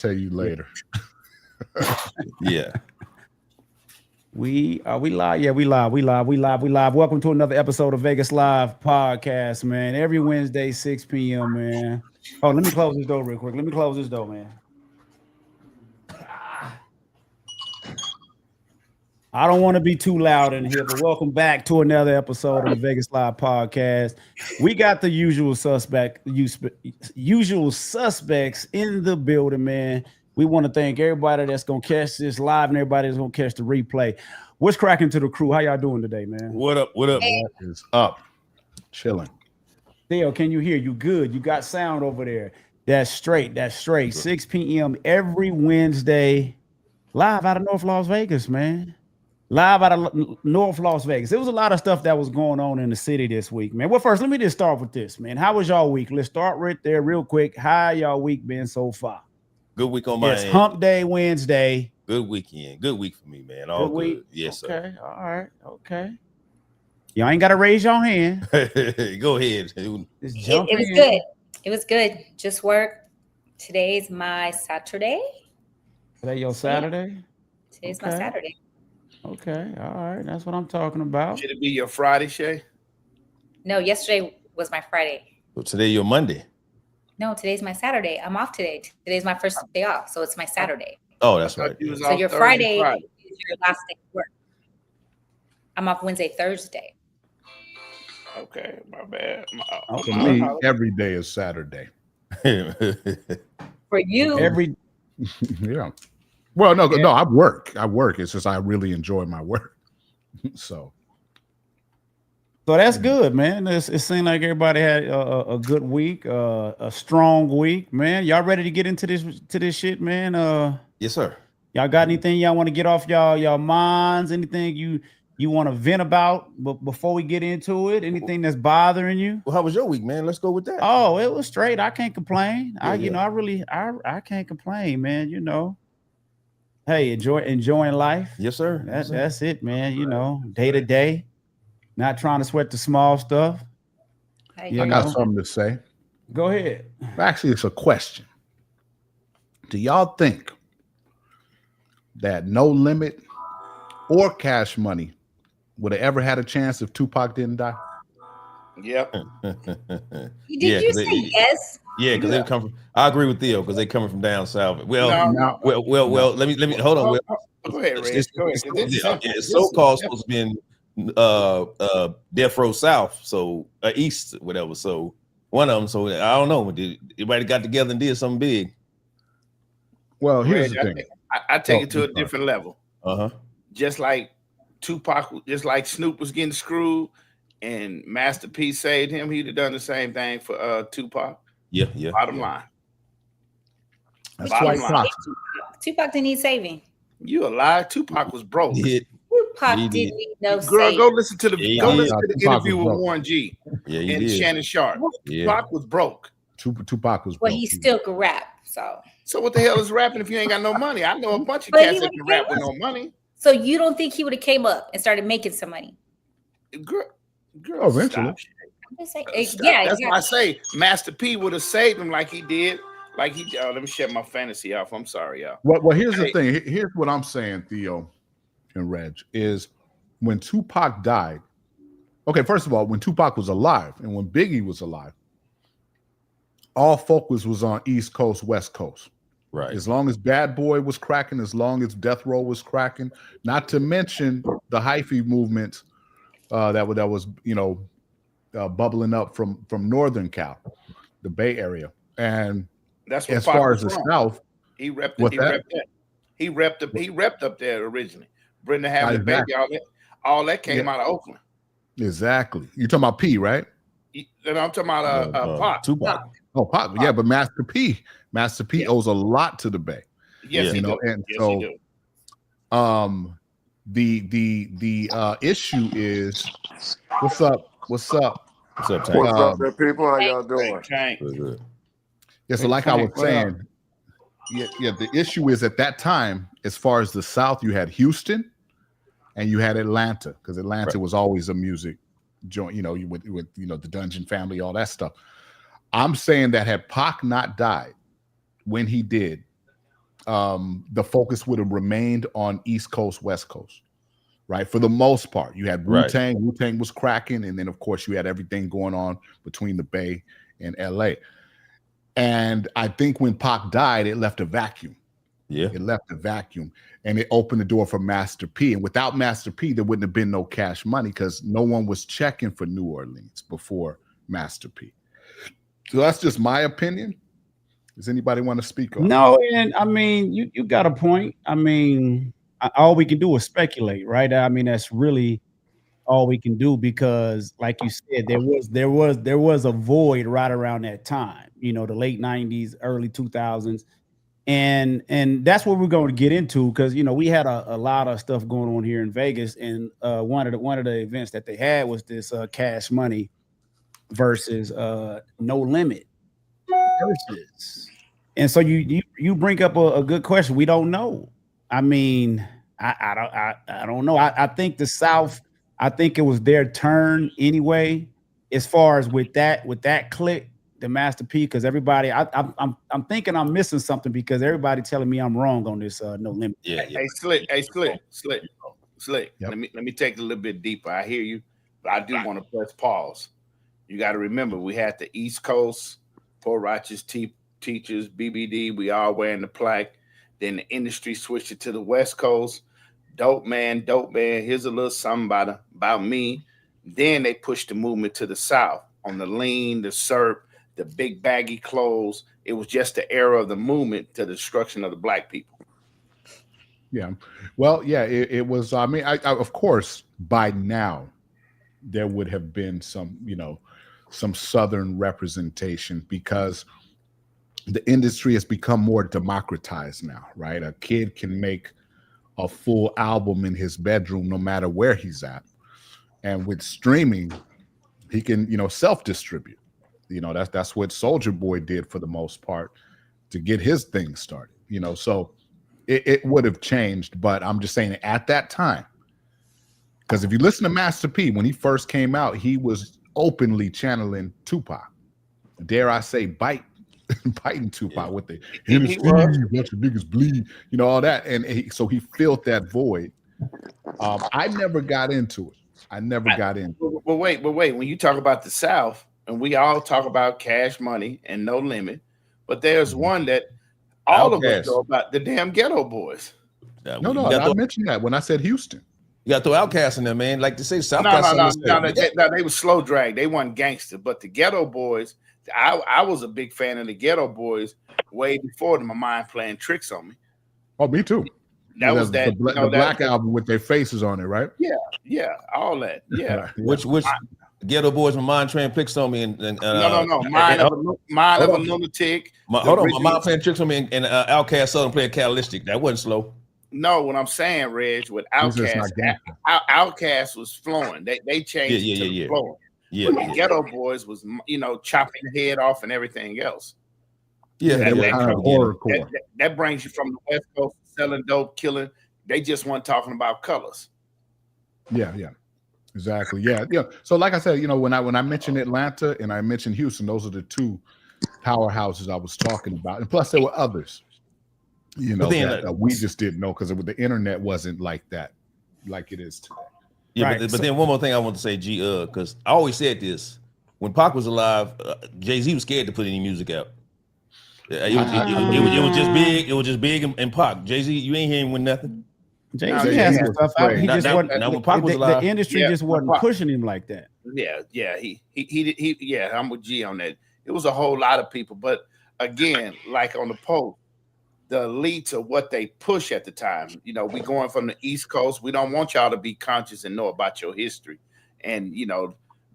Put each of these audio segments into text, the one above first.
Tell you later. Yeah. We live. Yeah, we live. Welcome to another episode of Vegas Live Podcast, man. Every Wednesday, 6 p.m., man. Oh, let me close this door real quick. Let me close this door, man. I don't want to be too loud in here, but welcome back to another episode of the Vegas Live Podcast. We got the usual suspects in the building, man. We want to thank everybody that's gonna catch this live and everybody that's gonna catch the replay. What's cracking to the crew? How y'all doing today, man? What up? What up? What is up? Chilling. Theo, can you hear? You good? You got sound over there? That's straight. 6 p.m. every Wednesday, live out of North Las Vegas, man. Live out of North Las Vegas. There was a lot of stuff that was going on in the city this week, man. Well, first, let me just start with this, man. How was y'all week? Let's start right there real quick. How y'all week been so far? Good week on my end. end. Hump Day Wednesday. Good weekend. Good week for me, man. All good. Yes, okay. Sir. All right. Okay. Y'all ain't got to raise your hand. Go ahead. It was good. It was good. Just work. Today's my Saturday. Today your Saturday? Today's my Saturday. Okay. All right. That's what I'm talking about. Should it be your Friday, Shay? No, yesterday was my Friday. So today your Monday. No, today's my Saturday. I'm off today. Today's my first day off, so it's my Saturday. Oh, that's right. So your Friday is your last day of work. I'm off Wednesday, Thursday. Okay, my bad. For me, every day is Saturday. For you, yeah. Well, no, I work. It's just I really enjoy my work. So that's good, man. It seemed like everybody had a good week, a strong week, man. Y'all ready to get into this shit, man? Yes, sir. Y'all got anything y'all want to get off y'all minds? Anything you want to vent about? But before we get into it, anything that's bothering you? Well, how was your week, man? Let's go with that. Oh, it was straight. I can't complain. Yeah, I can't complain, man. You know. Hey, enjoying life. Yes, sir. That's it, man. You know, day to day. Not trying to sweat the small stuff. I got something to say. Go ahead. Actually, it's a question. Do y'all think that No Limit or Cash Money would have ever had a chance if Tupac didn't die? Yep. Did you say yes? Yeah, because they come from. I agree with Theo because they coming from down south. Well, No. Well. Let me hold on. Go ahead, Ray. Go ahead. It's so-called supposed to be in Death Row South, so East, whatever. So one of them. So I don't know. Everybody got together and did something big. Well, here's the thing. I take it to a different level. Just like Tupac, just like Snoop was getting screwed, and Master P saved him, he'd have done the same thing for Tupac. Yeah. Bottom line. That's quite possible. Tupac didn't need saving. You a lie. Tupac was broke. Tupac didn't need no saving. Go listen to the interview with Warren G. Yeah, and Shannon Sharp. Tupac was broke. Tupac was broke. Well, he still could rap. So what the hell is rapping if you ain't got no money? I know a bunch of cats that can rap with no money. So you don't think he would have came up and started making some money? Girl, eventually. That's why I say Master P would have saved him like he did. Let me shut my fantasy off. I'm sorry, y'all. Well, here's the thing. Here's what I'm saying, Theo and Reg, is when Tupac died. Okay, first of all, when Tupac was alive and when Biggie was alive, all focus was on East Coast, West Coast. Right. As long as Bad Boy was cracking, as long as Death Row was cracking, not to mention the hyphy movement that was bubbling up from Northern Cal, the Bay Area, and that's as far as the South, he repped up there originally. Brenda having the baby, all that came out of Oakland. Exactly. You're talking about P, right? And I'm talking about Pac. Tupac. Oh, Pac. Yeah, but Master P owes a lot to the Bay. Yes, he do. And yes, so, the issue is, what's up? What's up, there, people? How y'all doing? Yeah, so like I was saying, the issue is at that time, as far as the South, you had Houston and you had Atlanta, because Atlanta was always a music joint, with the Dungeon Family, all that stuff. I'm saying that had Pac not died when he did, the focus would have remained on East Coast, West Coast, right? For the most part, you had Wu-Tang. Right. Wu-Tang was cracking, and then of course you had everything going on between the Bay and LA. And I think when Pac died, it left a vacuum. Yeah, it left a vacuum, and it opened the door for Master P. And without Master P, there wouldn't have been no Cash Money because no one was checking for New Orleans before Master P. So that's just my opinion. Does anybody want to speak on? No, and I mean, you got a point. I mean, all we can do is speculate, right? I mean, that's really all we can do because, like you said, there was a void right around that time. You know, the late '90s, early 2000s. And that's what we're going to get into because you know we had a lot of stuff going on here in Vegas, and one of the events that they had was this Cash Money versus No Limit versus, and so you bring up a good question. We don't know. I mean, I don't know. I think the South. I think it was their turn anyway, as far as with that click. The Master P, because everybody, I'm thinking I'm missing something because everybody telling me I'm wrong on this No Limit. Yeah. Hey, Slick. Yep. Let me take it a little bit deeper. I hear you, but I do want to press pause. You got to remember, we had the East Coast, Poor Righteous Teachers, BBD. We all wearing the plaque. Then the industry switched it to the West Coast. Dope man. Here's a little something about me. Then they pushed the movement to the South on the lean, the syrup, the big baggy clothes. It was just the era of the movement to the destruction of the black people. Yeah. Well, yeah, it was. I mean, I of course, by now, there would have been some Southern representation because the industry has become more democratized now, right? A kid can make a full album in his bedroom no matter where he's at. And with streaming, he can, self-distribute. That's what Soulja Boy did for the most part to get his thing started, so it would have changed. But I'm just saying at that time, because if you listen to Master P, when he first came out, he was openly channeling Tupac. Dare I say, biting Tupac with the Hennessy, watch the niggas bleed, all that. And so he filled that void. I never got into it. But wait. When you talk about the South, and we all talk about Cash Money and No Limit, but there's one that all of us know about, the damn Ghetto Boys. No, I mentioned that when I said Houston. You got to throw Outkast in there, man. Like to say South. No, they were slow drag. They weren't gangster, but the Ghetto Boys. I was a big fan of the Ghetto Boys way before My Mind Playing Tricks on Me. Oh, me too. That was the Black album with their faces on it, right? Yeah, all that. Yeah. Which Ghetto Boys, My Mind Playing Tricks on Me, and no. Mind of a Lunatic. My Mind Playing Tricks on Me, and Outkast Southern Playing Catalytic. That wasn't slow. No, what I'm saying, Reg, with Outkast, Outkast was flowing. They changed it to flowing. Yeah, but the Ghetto Boys was, chopping the head off and everything else. Yeah, that brings you from the West Coast, selling dope, killing. They just weren't talking about colors. Yeah, exactly. Yeah. So, like I said, when I mentioned Atlanta and I mentioned Houston, those are the two powerhouses I was talking about, and plus there were others. That we just didn't know because the internet wasn't like that, like it is today. Yeah, right. But then one more thing I want to say, because I always said this: when Pac was alive, Jay-Z was scared to put any music out. It was just big. It was just big and Pac. Jay-Z, you ain't hearing with nothing. Jay-Z has stuff out. He just wasn't. When Pac was alive, the industry just wasn't pushing him like that. Yeah. He. Yeah, I'm with G on that. It was a whole lot of people, but again, like on the post, the elites of what they push at the time. We going from the East Coast. We don't want y'all to be conscious and know about your history. And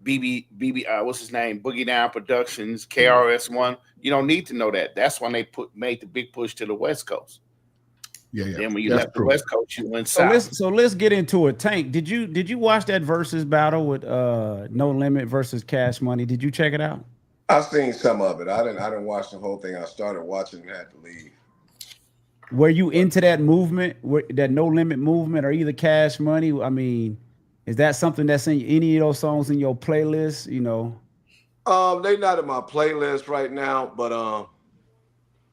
BB, what's his name? Boogie Down Productions, KRS-One. You don't need to know that. That's when they made the big push to the West Coast. Yeah. Then when you left the West Coast, you went south. So let's get into it. Tank, did you watch that versus battle with No Limit versus Cash Money? Did you check it out? I seen some of it. I didn't watch the whole thing. I started watching and had to leave. Were you into that movement, that No Limit movement, or either Cash Money? I mean, is that something that's in any of those songs in your playlist? They not in my playlist right now, but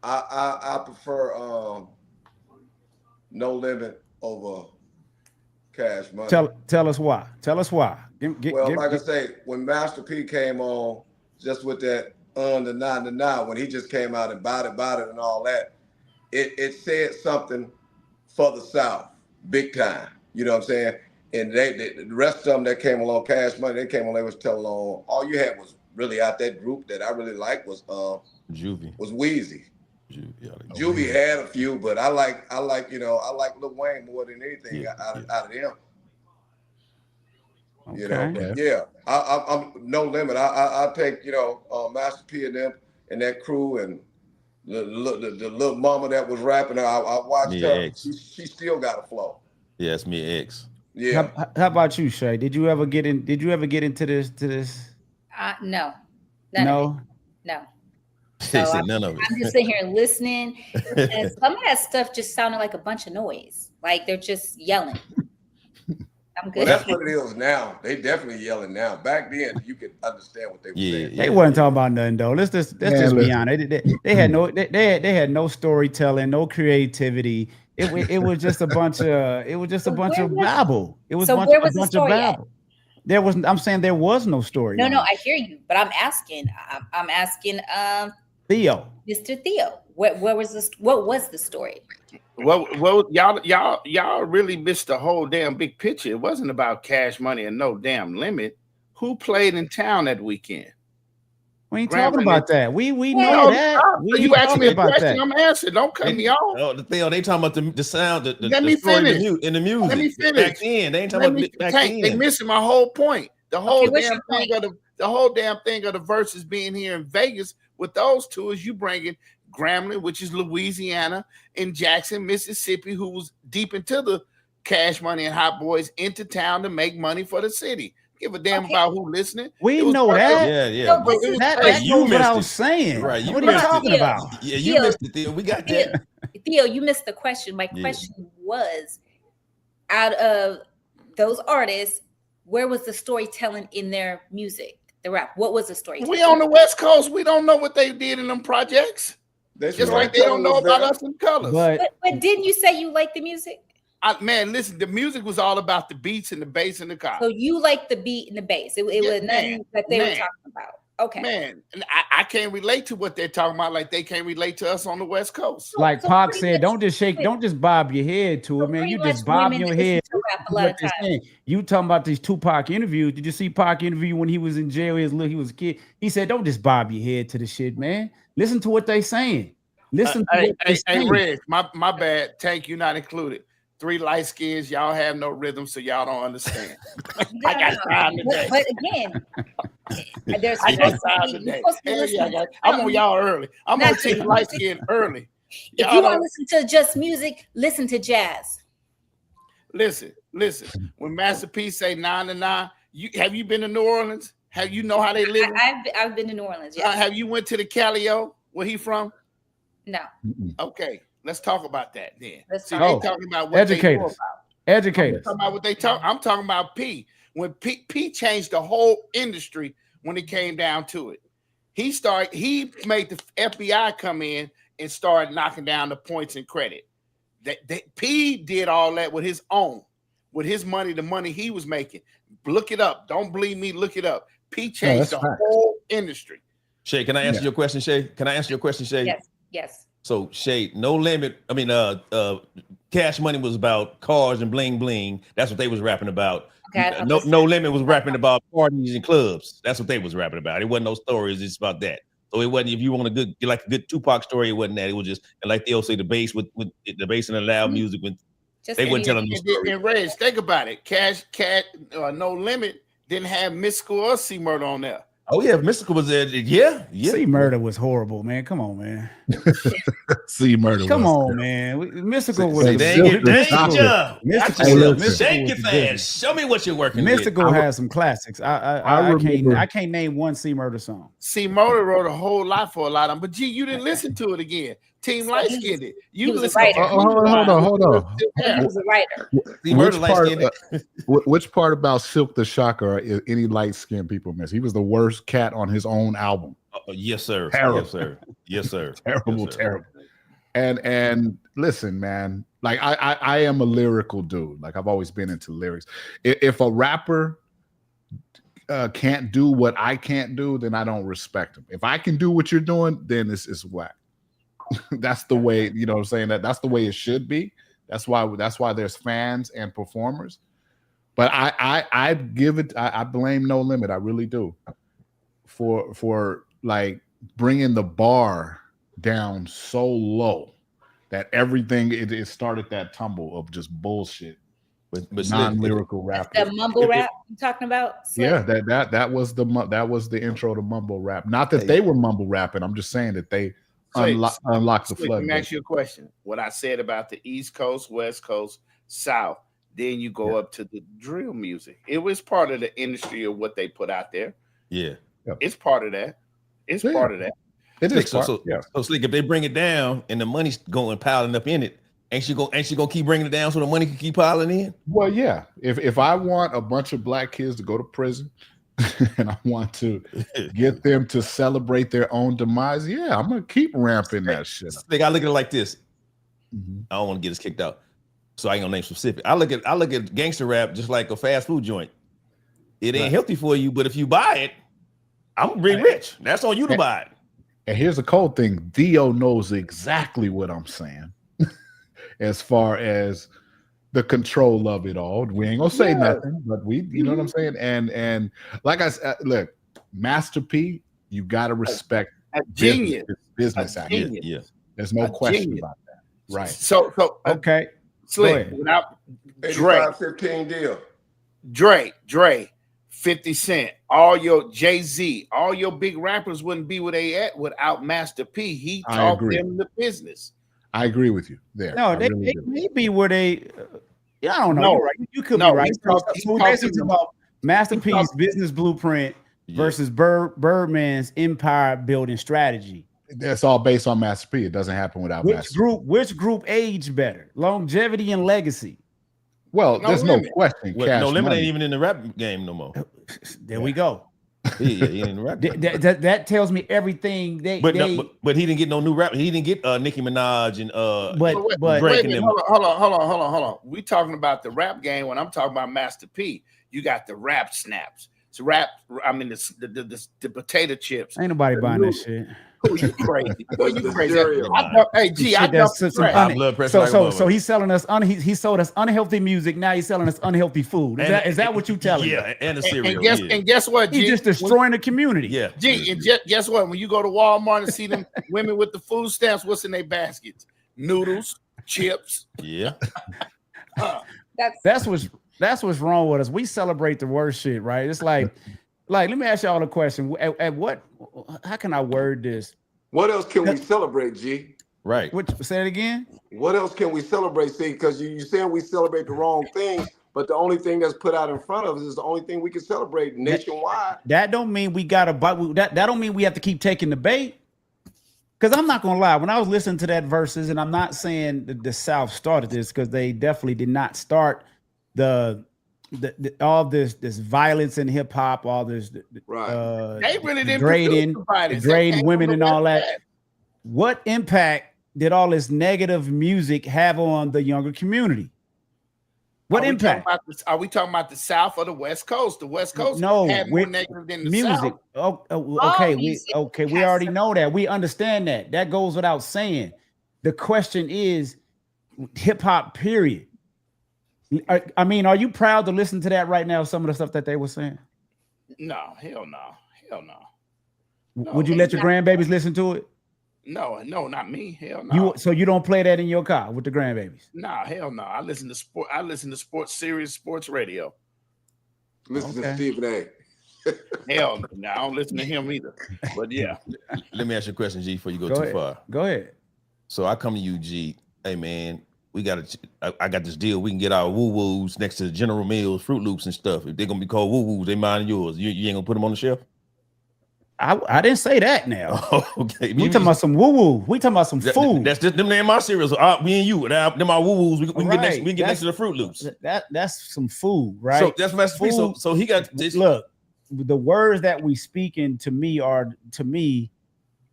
I prefer No Limit over Cash Money. Tell us why. Tell us why. I say, when Master P came on, just with that the nah, when he just came out and about it and all that, it said something for the South, big time. You know what I'm saying? And the rest of them that came along, Cash Money, they came along, they was telling on. All you had was really out that group that I really liked was Juvie. Was Wheezy. Juvie had a few, but I like Lil Wayne more than anything out of them. Okay. You know, yeah. I'm No Limit. I take Master P and them and that crew and the little mama that was rapping. I watched her. She still got a flow. Yeah, it's me X. Yeah. How about you, Shay? Did you ever get into this? No. No. So none of it. I'm just sitting here listening, and some of that stuff just sounded like a bunch of noise. Like they're just yelling. I'm good. Well, that's what it is now. They definitely yelling now. Back then, you could understand what they were saying. They wasn't talking about nothing though. Let's just be honest. They had no storytelling, no creativity. It was just a bunch of babble. It was a bunch of babble. I'm saying there was no story. No, I hear you, but I'm asking Theo. Mr. Theo, what was the story? Well, y'all really missed the whole damn big picture. It wasn't about Cash Money and No Damn Limit. Who played in town that weekend? We ain't talking about that. We know that. You asked me a question, I'm answering. Don't cut me off. Oh, Theo, they talking about the sound, Let me finish. In the music. Let me finish. Back then, they ain't talking about back then. They missing my whole point. The whole damn thing of the verses being here in Vegas with those two is you bringing Grambling, which is Louisiana, and Jackson, Mississippi, who was deep into the Cash Money and Hot Boys, into town to make money for the city. Give a damn about who listening. We know that. Yeah. That's what I was saying. Right. What are you talking about? Yeah, you missed it, Theo. We got that. Theo, you missed the question. My question was, out of those artists, where was the storytelling in their music, the rap? What was the storytelling? We on the West Coast. We don't know what they did in them projects. Just like they don't know about us in colors. But didn't you say you like the music? Man, listen, the music was all about the beats and the bass and the car. So you like the beat and the bass. It was nothing that they were talking about. Okay. Man, and I can't relate to what they're talking about like they can't relate to us on the West Coast. Like Pac said, don't just bob your head to it, man. You just bob your head. A lot of times. You talking about these Tupac interviews. Did you see Pac interview when he was in jail? He was a kid. He said, don't just bob your head to the shit, man. Listen to what they saying. Listen to what they saying. Hey, Reg, my bad. Tank, you not included. 3 light skins, y'all have no rhythm, so y'all don't understand. I got time today. But again, there's I got time today. I'm on y'all early. I'm on Team Light Skin early. If you want to listen to just music, listen to jazz. Listen. When Master P say 9 to 9, have you been to New Orleans? Have you know how they live? I've been to New Orleans. Yeah. Have you went to the Calio? Where he from? No. Okay. Let's talk about that then. Talking about what educators. Educators. I'm talking about what they talk. I'm talking about P. When P changed the whole industry when it came down to it. He made the FBI come in and start knocking down the points and credit. P did all that with his money, the money he was making. Look it up. Don't believe me. Look it up. P changed the whole industry. Shay, can I answer your question, Shay? Yes. So Shay, No Limit. I mean, Cash Money was about cars and bling bling. That's what they was rapping about. Okay, no Limit was rapping about parties and clubs. That's what they was rapping about. It wasn't no stories. It's about that. So it wasn't. If you want a good Tupac story, it wasn't that. It was just, and like they all say, the bass with the bass and the loud music. They weren't telling the story. And Reg, think about it. No Limit didn't have Mystical or C Murder on there. Oh yeah, Mystical was there. Yeah. C Murder was horrible, man. Come on, man. C Murder. Come on, man. Mystical was danger. Shake your fans. Show me what you're working Mystical with. has some classics. I can't name one C Murder song. C Murder wrote a whole lot for a lot of them, but you didn't listen to it again. Team Light Skinned it. You listen. Hold on. He was a writer. Which part about Silk the Shocker is any light skinned people miss? He was the worst cat on his own album. Yes, sir. Terrible. Yes, sir. Terrible. And listen, man, like I am a lyrical dude. Like I've always been into lyrics. If a rapper can't do what I can't do, then I don't respect him. If I can do what you're doing, then it's whack. That's the way, you know what I'm saying? That's the way it should be. That's why there's fans and performers. But I give it, I blame No Limit. I really do. For like bringing the bar down so low that everything it started that tumble of just bullshit. But non-lyrical rap. The mumble rap you talking about? Slick? Yeah, that was the intro to mumble rap. Not that they were mumble rapping. I'm just saying that they unlocked the flood. Let me ask you a question. What I said about the East Coast, West Coast, South, then you go up to the drill music. It was part of the industry of what they put out there. Yeah. It's part of that. It's part of that. It is. So Slick, if they bring it down and the money's going piling up in it, ain't she gonna keep bringing it down so the money can keep piling in? Well, yeah. If I want a bunch of black kids to go to prison and I want to get them to celebrate their own demise, yeah, I'm gonna keep ramping that shit up. Slick, I look at it like this. I don't want to get us kicked out, so I ain't gonna name specific. I look at gangster rap just like a fast food joint. It ain't healthy for you, but if you buy it, I'm gonna be rich. That's on you to buy it. And here's a cold thing. Dio knows exactly what I'm saying. As far as the control of it all, we ain't gonna say nothing, but you know what I'm saying. And like I said, look, Master P, you gotta respect business action. Yeah, there's no question about that. Right. So okay, Slick, without 85-15 deal. Dre, 50 Cent, all your Jay-Z, all your big rappers wouldn't be where they at without Master P. He taught them the business. I agree with you there. No, they may be where they. I don't know. Right. You could be right. So we basically talk about Master P's business blueprint versus Birdman's empire building strategy. That's all based on Master P. It doesn't happen without Master P. Which group aged better? Longevity and legacy. Well, there's no question. No Limit ain't even in the rap game no more. There we go. He ain't in the rap game. That tells me everything. But he didn't get no new rap. He didn't get Nicki Minaj and Drake and them. Hold on. We talking about the rap game when I'm talking about Master P. You got the rap snaps. It's rap. I mean the potato chips. Ain't nobody buying that shit. Oh, you crazy? So he's selling us. He sold us unhealthy music. Now he's selling us unhealthy food. Is that what you telling? Yeah, and a cereal. And guess what? He's just destroying the community. Yeah. Guess what? When you go to Walmart and see them women with the food stamps, what's in their baskets? Noodles, chips. Yeah. That's what's wrong with us. We celebrate the worst shit, right? It's like let me ask y'all a question. How can I word this? What else can we celebrate, G? Right. Say it again. What else can we celebrate? See, because you saying we celebrate the wrong thing, but the only thing that's put out in front of us is the only thing we can celebrate nationwide. That don't mean we gotta that don't mean we have to keep taking the bait. Because I'm not gonna lie, when I was listening to that verses, and I'm not saying the South started this, because they definitely did not start all this violence in hip hop, all this they really didn't degrading women and all that. What impact did all this negative music have on the younger community? What impact? Are we talking about the South or the West Coast? The West Coast had more negative than the music. South. We already know that. We understand that. That goes without saying. The question is hip hop, period. I mean, are you proud to listen to that right now? Some of the stuff that they were saying? No, hell no. Would you let your grandbabies listen to it? No, not me. Hell no. So you don't play that in your car with the grandbabies? No, hell no. I listen to sports radio. Listen to Stephen A. Hell no, I don't listen to him either. But yeah. Let me ask you a question, G, before you go too far. Go ahead. So I come to you, G. Hey man, I got this deal. We can get our woo-woos next to General Mills, Fruit Loops and stuff. If they're gonna be called woo-woos, they mine yours. You ain't gonna put them on the shelf? I didn't say that now. Okay. We talking about some woo-woo. We talking about some food. That's just them name my cereals. Me and you. Them our woo-woos. We can get next to the Fruit Loops. That's some food, right? So that's Master P. So he got this. Look, the words that we speaking to me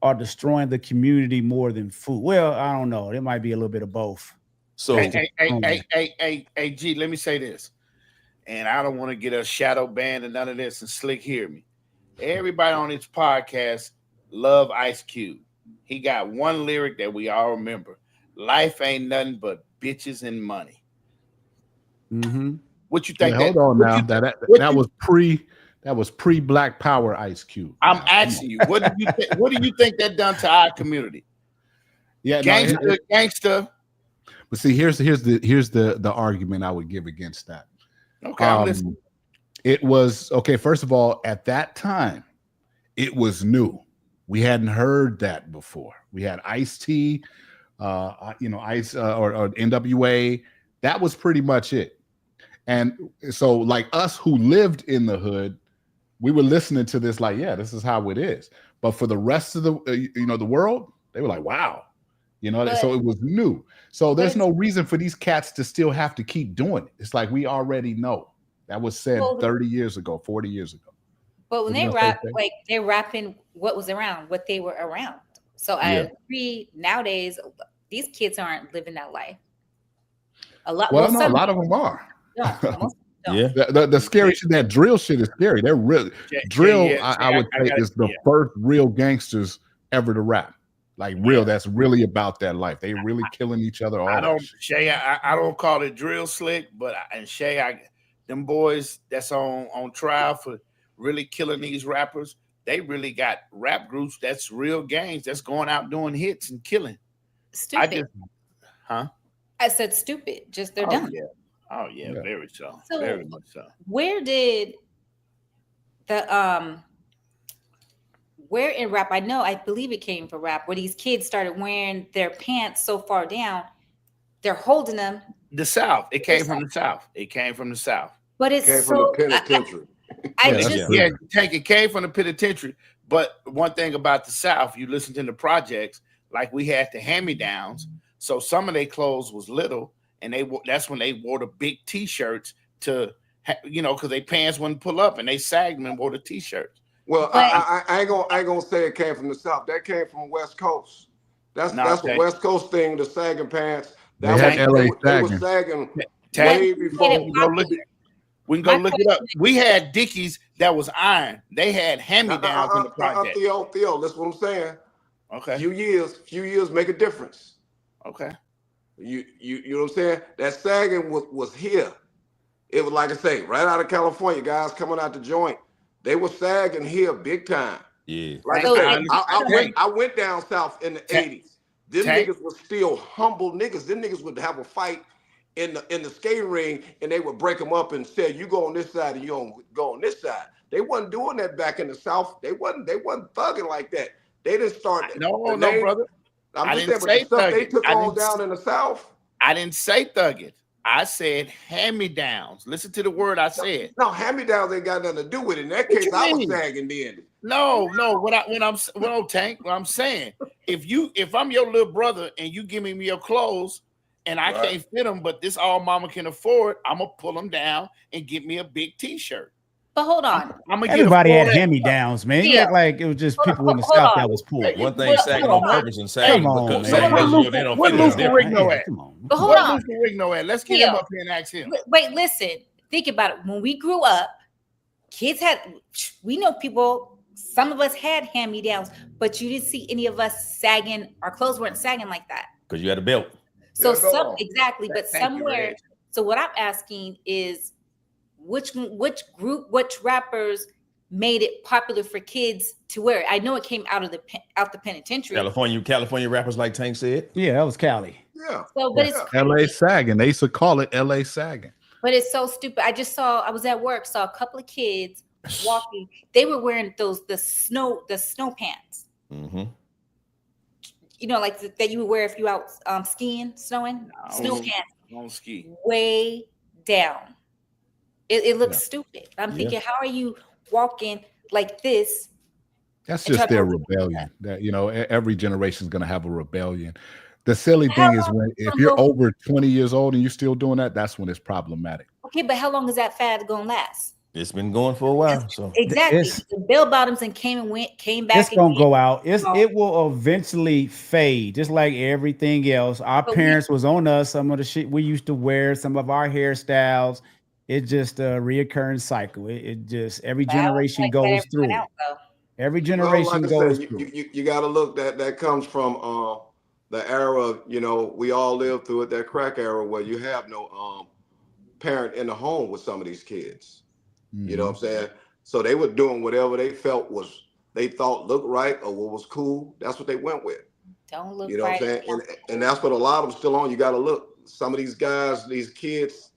are destroying the community more than food? Well, I don't know. It might be a little bit of both. So hey, G, let me say this. And I don't want to get a shadow ban and none of this, and Slick hear me. Everybody on this podcast love Ice Cube. He got one lyric that we all remember. Life ain't nothing but bitches and money. Mm-hmm. What you think? Hold on now. That was pre Black Power Ice Cube. I'm asking you, what do you think that done to our community? Yeah, gangster. But see, here's the argument I would give against that. Okay, I'm listening. It was okay. First of all, at that time, it was new. We hadn't heard that before. We had Ice-T, Ice or NWA. That was pretty much it. And so, like us who lived in the hood, we were listening to this like, yeah, this is how it is. But for the rest of the the world, they were like, wow, so it was new. So there's no reason for these cats to still have to keep doing it. It's like we already know. That was said 30 years ago, 40 years ago. But when they rap, like they're rapping what was around, what they were around. So I agree. Nowadays, these kids aren't living that life. A lot of them are. Yeah. The scary shit, that drill shit is scary. They're really I would say is the first real gangsters ever to rap. Like real, that's really about that life. They really killing each other. I don't call it drill, Slick, but them boys that's on trial for really killing these rappers, they really got rap groups that's real gangs that's going out doing hits and killing. Stupid. I said stupid. Just they're done. Yeah. Oh yeah, very so. Very much so. Where did the where in rap? I believe it came from rap, where these kids started wearing their pants so far down, they're holding them. The South. It came from the South. It came from the South. But it's came from the penitentiary. It came from the penitentiary. But one thing about the South, you listen to the projects, like we had the hand-me-downs. So some of their clothes was little, and that's when they wore the big T-shirts to, because their pants wouldn't pull up, and they sagged them and wore the T-shirts. Well, I ain't gonna say it came from the South. That came from West Coast. That's a West Coast thing. The sagging pants. They were sagging way before. We can go look it up. We had Dickies that was iron. They had hand-me-downs in the project. Theo, that's what I'm saying. Okay. Few years make a difference. Okay. You know what I'm saying? That sagging was here. It was like I say, right out of California, guys coming out the joint. They were sagging here big time. Yeah. Like I went down south in the 80s. Them niggas were still humble niggas. Them niggas would have a fight in the skating ring, and they would break them up and say, you go on this side and you don't go on this side. They wasn't doing that back in the South. They wasn't thugging like that. They didn't start. No, brother. I'm just saying, but the stuff they took on down in the South. I didn't say thugging. I said hand-me-downs. Listen to the word I said. No, hand-me-downs ain't got nothing to do with it. In that case, I was sagging then. No. Tank. What I'm saying, if I'm your little brother and you give me your clothes and I can't fit them, but this all mama can afford, I'm gonna pull them down and get me a big T-shirt. But hold on. Everybody had hand-me-downs, man. You act like it was just people in the South that was poor. One thing sagging on purpose and sagging because they don't What Luke Rigno at? But hold on. Let's get him up here and ask him. Wait, listen. Think about it. When we grew up, we know people, some of us had hand-me-downs, but you didn't see any of us sagging. Our clothes weren't sagging like that. Because you had a belt. So somewhere. So what I'm asking is, which rappers made it popular for kids to wear it? I know it came out the penitentiary. California rappers, like Tank said. Yeah, that was Cali. Yeah. So, but it's LA sagging. They used to call it LA sagging. But it's so stupid. I was at work, saw a couple of kids walking. They were wearing the snow pants. Mm-hmm. Like that you would wear if you out skiing, snowing. Snow pants. Don't ski. Way down. It looks stupid. I'm thinking, how are you walking like this? That's just their rebellion. That every generation is going to have a rebellion. The silly thing is if you're over 20 years old and you're still doing that, that's when it's problematic. Okay, but how long is that fad going to last? It's been going for a while. So exactly, the bell bottoms and came back. It's gonna again. go out. It will eventually fade, just like everything else. Our parents was on us. Some of the shit we used to wear, some of our hairstyles. It's just a reoccurring cycle. It just every generation goes through it. Every generation goes through. You got to look that comes from the era. You know, we all lived through it. That crack era where you have no parent in the home with some of these kids. You know what I'm saying? So they were doing whatever they felt they thought looked right or what was cool. That's what they went with. Don't look right. You know right. what I'm saying? And that's what a lot of them still on. You got to look. Some of these guys, these kids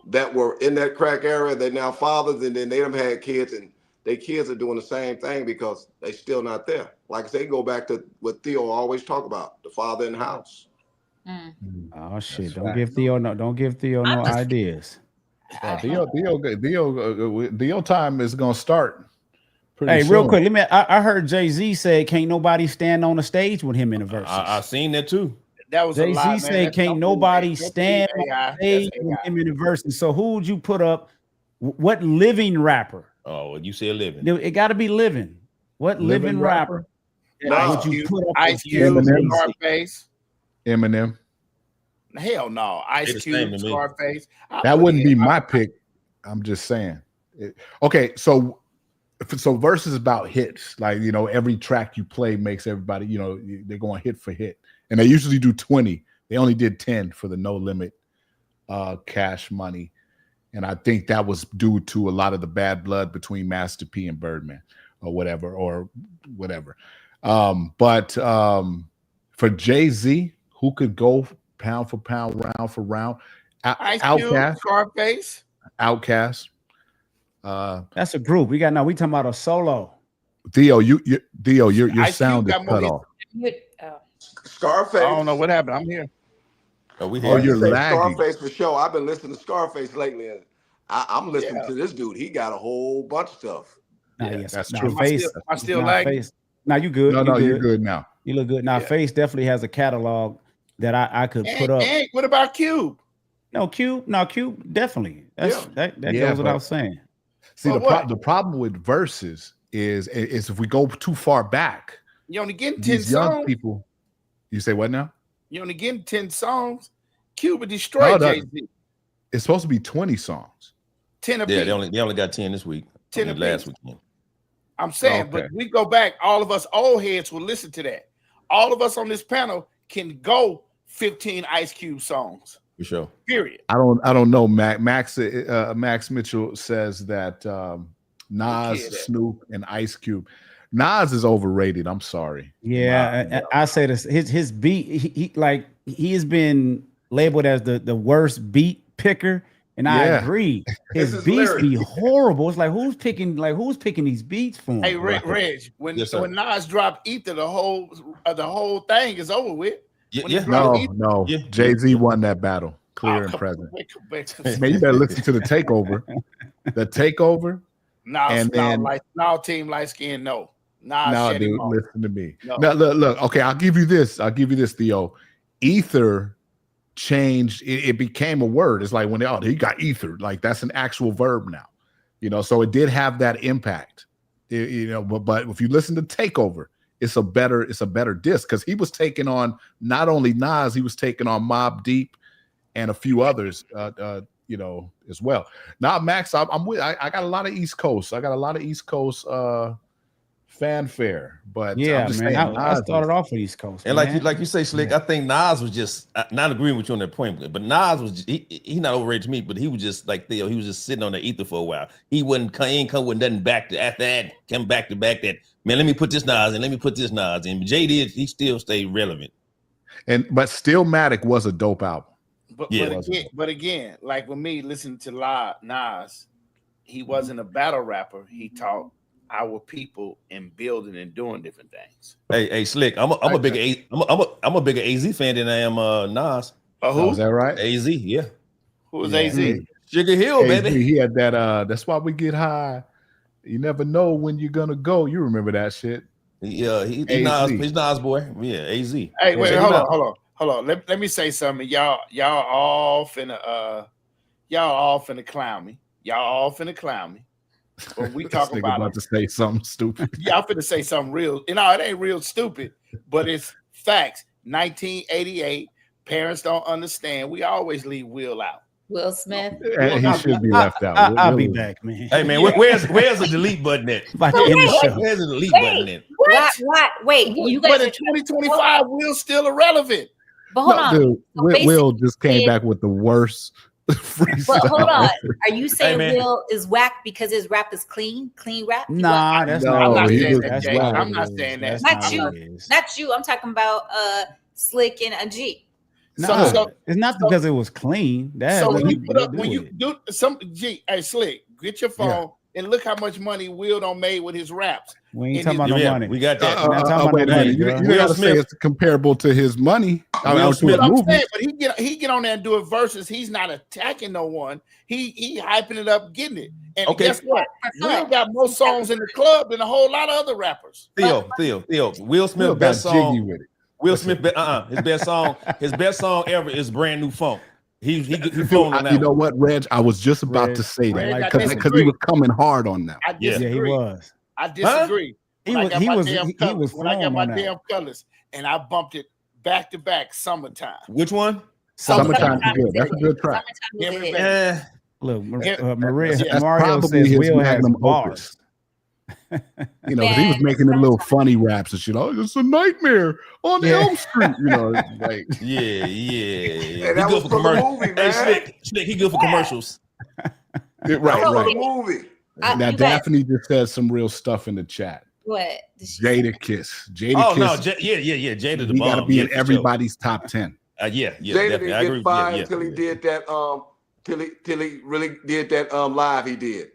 that were in that crack era, they're now fathers, and then they have had kids, and their kids are doing the same thing because they still not there. Like I say, go back to what Theo always talk about, the father in the house. Oh shit! Don't give Theo no ideas. Theo time is gonna start. Hey, real quick, I heard Jay-Z say can't nobody stand on the stage with him in the verses. I seen that too. That was Jay-Z say can't nobody stand on the stage with him in the verses. So who would you put up? What living rapper? Oh, you said living. It got to be living. What living rapper? Would you put up? Ice Cube, Scarface. Eminem. Hell no, Ice Cube, Scarface. That wouldn't be my pick. I'm just saying. Okay, so verses about hits. Like, you know, every track you play makes everybody, you know, they're going hit for hit. And they usually do 20. They only did 10 for the No Limit Cash Money. And I think that was due to a lot of the bad blood between Master P and Birdman or whatever. But for Jay-Z, who could go pound for pound, round for round? Outkast, Scarface, Outkast. That's a group. We talking about a solo. Theo, your sound is cut off. Scarface. I don't know what happened. I'm here. You're lagging. Scarface for sure. I've been listening to Scarface lately, and I'm listening to this dude. He got a whole bunch of stuff. That's true. I still lagging. Now you good. You're good now. You look good. Now Face definitely has a catalog that I could put up. And what about Cube? Cube definitely. That goes without saying. See, the problem with verses is if we go too far back, you only getting 10 songs. Young people. You say what now? You only getting 10 songs. Cuba destroyed Jay-Z. It's supposed to be 20 songs. 10 apiece. Yeah, they only got 10 this week. 10 last weekend. I'm saying, but we go back, all of us old heads will listen to that. All of us on this panel can go 15 Ice Cube songs. For sure. Period. I don't know. Max Mitchell says that Nas, Snoop, and Ice Cube. Nas is overrated. I'm sorry. Yeah, I say this. His beat, he has been labeled as the worst beat picker, and I agree. His beats be horrible. It's like who's picking these beats for him? Hey, Reg, when Nas dropped Ether, the whole thing is over with. No. Jay-Z won that battle, clear and present. Man, you better listen to the Takeover. The Takeover. Now team light skin. No, dude, listen to me. No, look. Okay, I'll give you this, Theo. Ether changed. It became a word. It's like when he got ether. Like that's an actual verb now. You know, so it did have that impact. But if you listen to Takeover, it's a better disc because he was taking on not only Nas, he was taking on Mobb Deep and a few others. As well. Now, Max, I'm with. I got a lot of East Coast. I got a lot of East Coast fanfare. But yeah, man, I started off with East Coast. And like you say, Slick, I think Nas was just not agreeing with you on that point. But Nas was he not overrated to me, but he was just like Theo. He was just sitting on the ether for a while. He ain't come with nothing back to after that. Come back to back that man. Let me put this Nas and let me put this Nas in. Jay did. He still stayed relevant. But Stillmatic was a dope album. But again, like with me listening to Nas, he wasn't a battle rapper. He taught our people in building and doing different things. Hey, Slick, I'm a bigger AZ fan than I am Nas. Who? Is that right? AZ, yeah. Who was AZ? Sugar Hill, AZ, baby. He had that. That's why we get high. You never know when you're gonna go. You remember that shit? Yeah, he's Nas boy. Yeah, AZ. Hey, wait, hold on. Let me say something. Y'all all finna clown me. When we This talk nigga about about to say something stupid. yeah, I'm finna say something real. You know, it ain't real stupid, but it's facts. 1988. Parents don't understand. We always leave Will out. Will Smith. And he should be left out. I'll be back, man. Hey man, where's the delete button at? About to end the show. Where's the delete button at? What? Wait, you guys But are in 2025, Will's still irrelevant. but hold on. Dude, So Will just came basically- back with the worst freestyle. But hold on. Are you saying man. Will is whack because his rap is clean rap? Nah, that's No, not. I'm not he saying was- that, that's Jay. wild. I'm not saying that. That's Not not you. what it is. Not you. I'm talking about Slick and a G. Nah, So- it's not because it was clean. That So has when you nothing put to up, do when with you it. do some hey Slick, get your phone and look how much money Will done made with his raps. We ain't and talking about no Yeah, money. we got that. We're not talking about wait a no money, minute. You bro. Will gotta say Smith. it's comparable to his money. I mean, Will to Smith. his But I'm movie. saying, but he get on there and do it versus he's not attacking no one. He hyping it up, getting it. And Okay. guess what? For Will fun. got more songs in the club than a whole lot of other rappers. Theo. Will Smith Will best got jiggy song. with it. Will Smith, his best song ever is Brand New Funk. He flown on that. You know what, Reg? I was just about Reg, to say Reg, that I because disagree. he was coming hard on them. I Yeah. Yeah, disagree. he was. I disagree. He When I was. got He my was. damn He colors- was when I got flowing my on that. damn colors and I bumped it back to back summertime. Which one? Summertime is good. That's a good track. Summertime was a hit. Eh, Look, Yeah, Maria that's Mario probably says his Will has magnum bars. opus. You know, 'cause he was making them little funny raps and shit. Oh, it's a nightmare on Yeah. Elm Street. You know, like yeah. Hey, He that good was for for the commercials. movie, Hey, man. Slick, he good for commercials. right, That was for right. the movie. Now You guys- Daphne just said some real stuff in the chat. What? Did she- Jada Kiss. Jada Oh Kiss. no, Jada the he bomb. got to be Yeah, in for sure. everybody's top 10. Yeah, Jada definitely. I didn't agree. get fired Yeah. until he did that. Till he really did that live he did.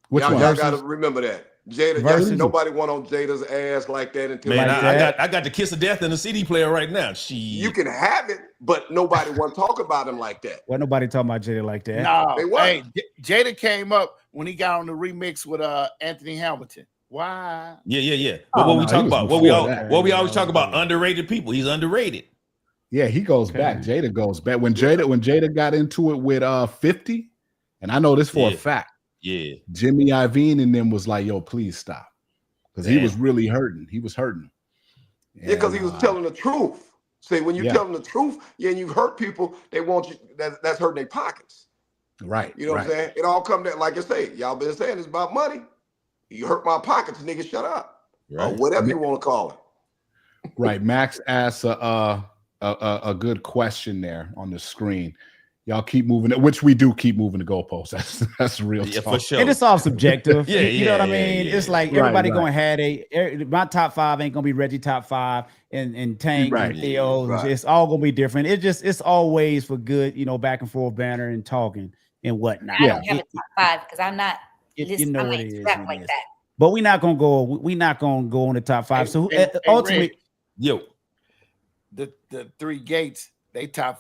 Which y'all, one? y'all got to remember that. Jada, Versus- nobody went on Jada's ass like that until Man, Like I that. got the Kiss of Death in the CD player right now. you can have it, but nobody want to talk about him like that. Well, nobody talking about Jada like that. No, They what? hey, Jada came up when he got on the remix with Anthony Hamilton. Why? Yeah. But Oh, what we no, talk he was about, what before that. we always talk about, underrated people. He's underrated. Yeah, he goes Okay. back. Jada goes back. When Jada got into it with 50, and I know this for a Yeah. fact, Yeah. Jimmy Iovine and them was like, yo, please stop. Because he Damn. was really hurting. He was hurting. Yeah, because he was And, telling the truth. See, when you're yeah. telling the truth, yeah, and you hurt people, they want you. That's hurting their pockets. right. You know what I'm saying? It all come down, like I say, y'all been saying it's about money. You hurt my pockets, nigga. Shut up, or Right. whatever you want to call it. Right. Max asked a good question there on the screen. Y'all keep moving it, which we do keep moving the goalposts. That's real Yeah, talk. for sure. And it's all subjective. Yeah, you know what I yeah, mean? yeah, It's like Right, everybody right. going to have my top 5 ain't gonna be Reggie top 5 and Tank Right. and Theo. Right. It's all gonna be different. It's always for good, back and forth banner and talking and whatnot. I don't have a top 5 because I'm not. You listen, know I'm what not it is. rap what it like is. that. But we're not gonna go on the top 5. So Hey, ultimately, Rick, Yo. the three gates, they top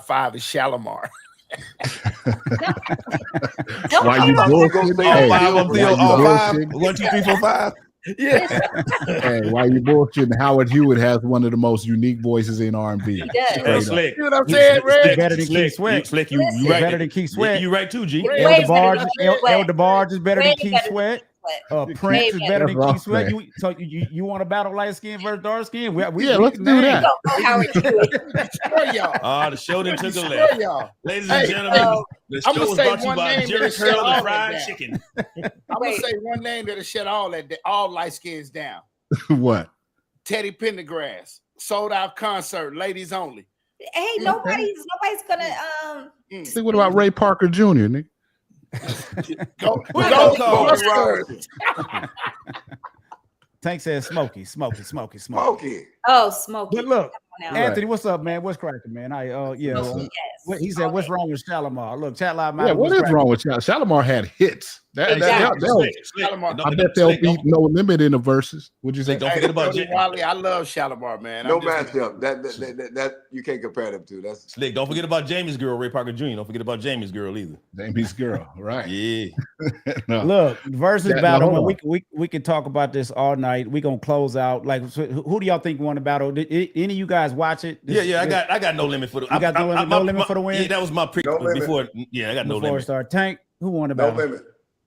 5 is Shalimar. Don't Why get you me wrong. bullshitting? All Hey, five of them, why Theo, you all five. bullshitting? 1, 2, 3, 4, 5. Yeah. Hey, why you bullshitting? Howard Hewitt has one of the most unique voices in R&B. He does. Hey, Straight up. Slick. You know what I'm saying, Red? better than Keith Sweat. Slick, you Listen. right. Better than Keith Sweat. You right too, G. Way El better DeBarge, than Keith Sweat. El DeBarge is better Way than Keith better than Sweat. Keith Sweat. Prince Way is better. better than That's Keith Sweat. rough, So you want to battle light skin versus dark skin? We Yeah, let's can do name that. it. Go, Howard Hewitt. Destroy y'all. Ah, the show that took a Destroy left. y'all. Ladies Hey, and gentlemen, the I'm show gonna was say brought to you one by name Jerry that'll shut Curl all and that Fried down. Chicken. I'm gonna Wait. say one name that'll shut all light skins down. What? Teddy Pendergrass sold out concert, ladies only. Hey, nobody's gonna See, what about Ray Parker Jr., nigga? Go, Who go, you call? Buster. Tank says Smokey. Smokey. oh Smokey. But look, Now. Anthony, what's up, man? What's cracking, man? Yes. He said, "What's wrong with Shalimar?" Look, chat live. Yeah, what is wrong with Shalimar? Had hits. I bet they'll beat No Limit in the verses. Would you say? Don't forget about Jody Jay. Wiley. I love Shalimar, man. No I'm just- matchup. That you can't compare them to. That's Slick, don't forget about Jamie's girl, Ray Parker Jr. Don't forget about Jamie's girl either. Jamie's girl, right? Yeah. No. Look, versus Yeah, battle. hold Man, we can talk about this all night. We gonna close out. Like, so who do y'all think won the battle? Did any of you guys watch it? I got No Limit for the. You got No Limit for the win? Yeah, that was my pick No Limit. before. Yeah, I got No Before it Limit. started. Tank, who won the no battle? limit.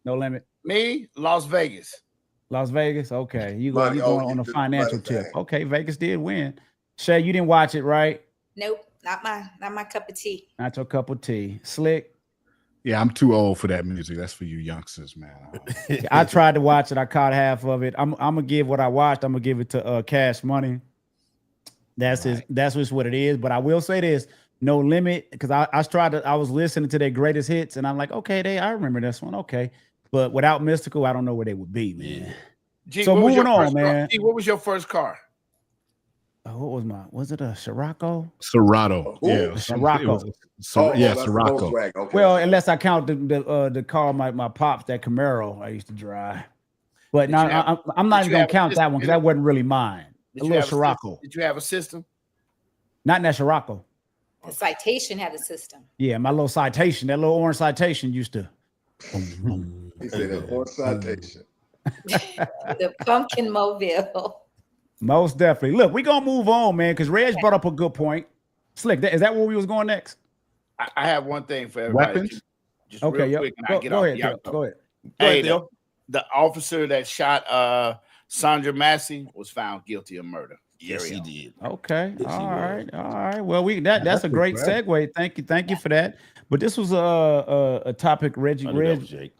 No limit. Me, Las Vegas. Las Vegas. Okay, you Money, going on a financial tip. Okay, Vegas did win. Shay, you didn't watch it, right? Nope, not my cup of tea. Not your cup of tea. Slick. Yeah, I'm too old for that music. That's for you youngsters, man. I tried to watch it. I caught half of it. I'm gonna give what I watched. I'm gonna give it to Cash Money. That's just what it is. But I will say this: No Limit, because I was listening to their greatest hits, and I'm like, okay, I remember this one. Okay, but without Mystical, I don't know where they would be, man. G, so moving on, man. G, what was your first car? Was it a Scirocco? Serato. Yeah, Scirocco. Scirocco. Okay. Well, unless I count the car my pops, that Camaro I used to drive. But now I'm not even gonna count that one because that wasn't really mine. A little Scirocco. Did you have a system? Not in that Scirocco. The Citation had a system. Yeah, my little Citation, that little orange Citation used to. He said an orange Citation. The Pumpkin Mobile. Most definitely. Look, we're gonna move on, man, because Reg brought up a good point. Slick, is that where we was going next? I have one thing for everybody. Weapons? Just okay, real quick, go ahead. Go ahead. Hey, the officer that shot Sandra Massey was found guilty of murder. Yes, he did. Okay. Yes, all right. Well, that's a great segue. Thank you for that. But this was a topic Reg. That was Jake.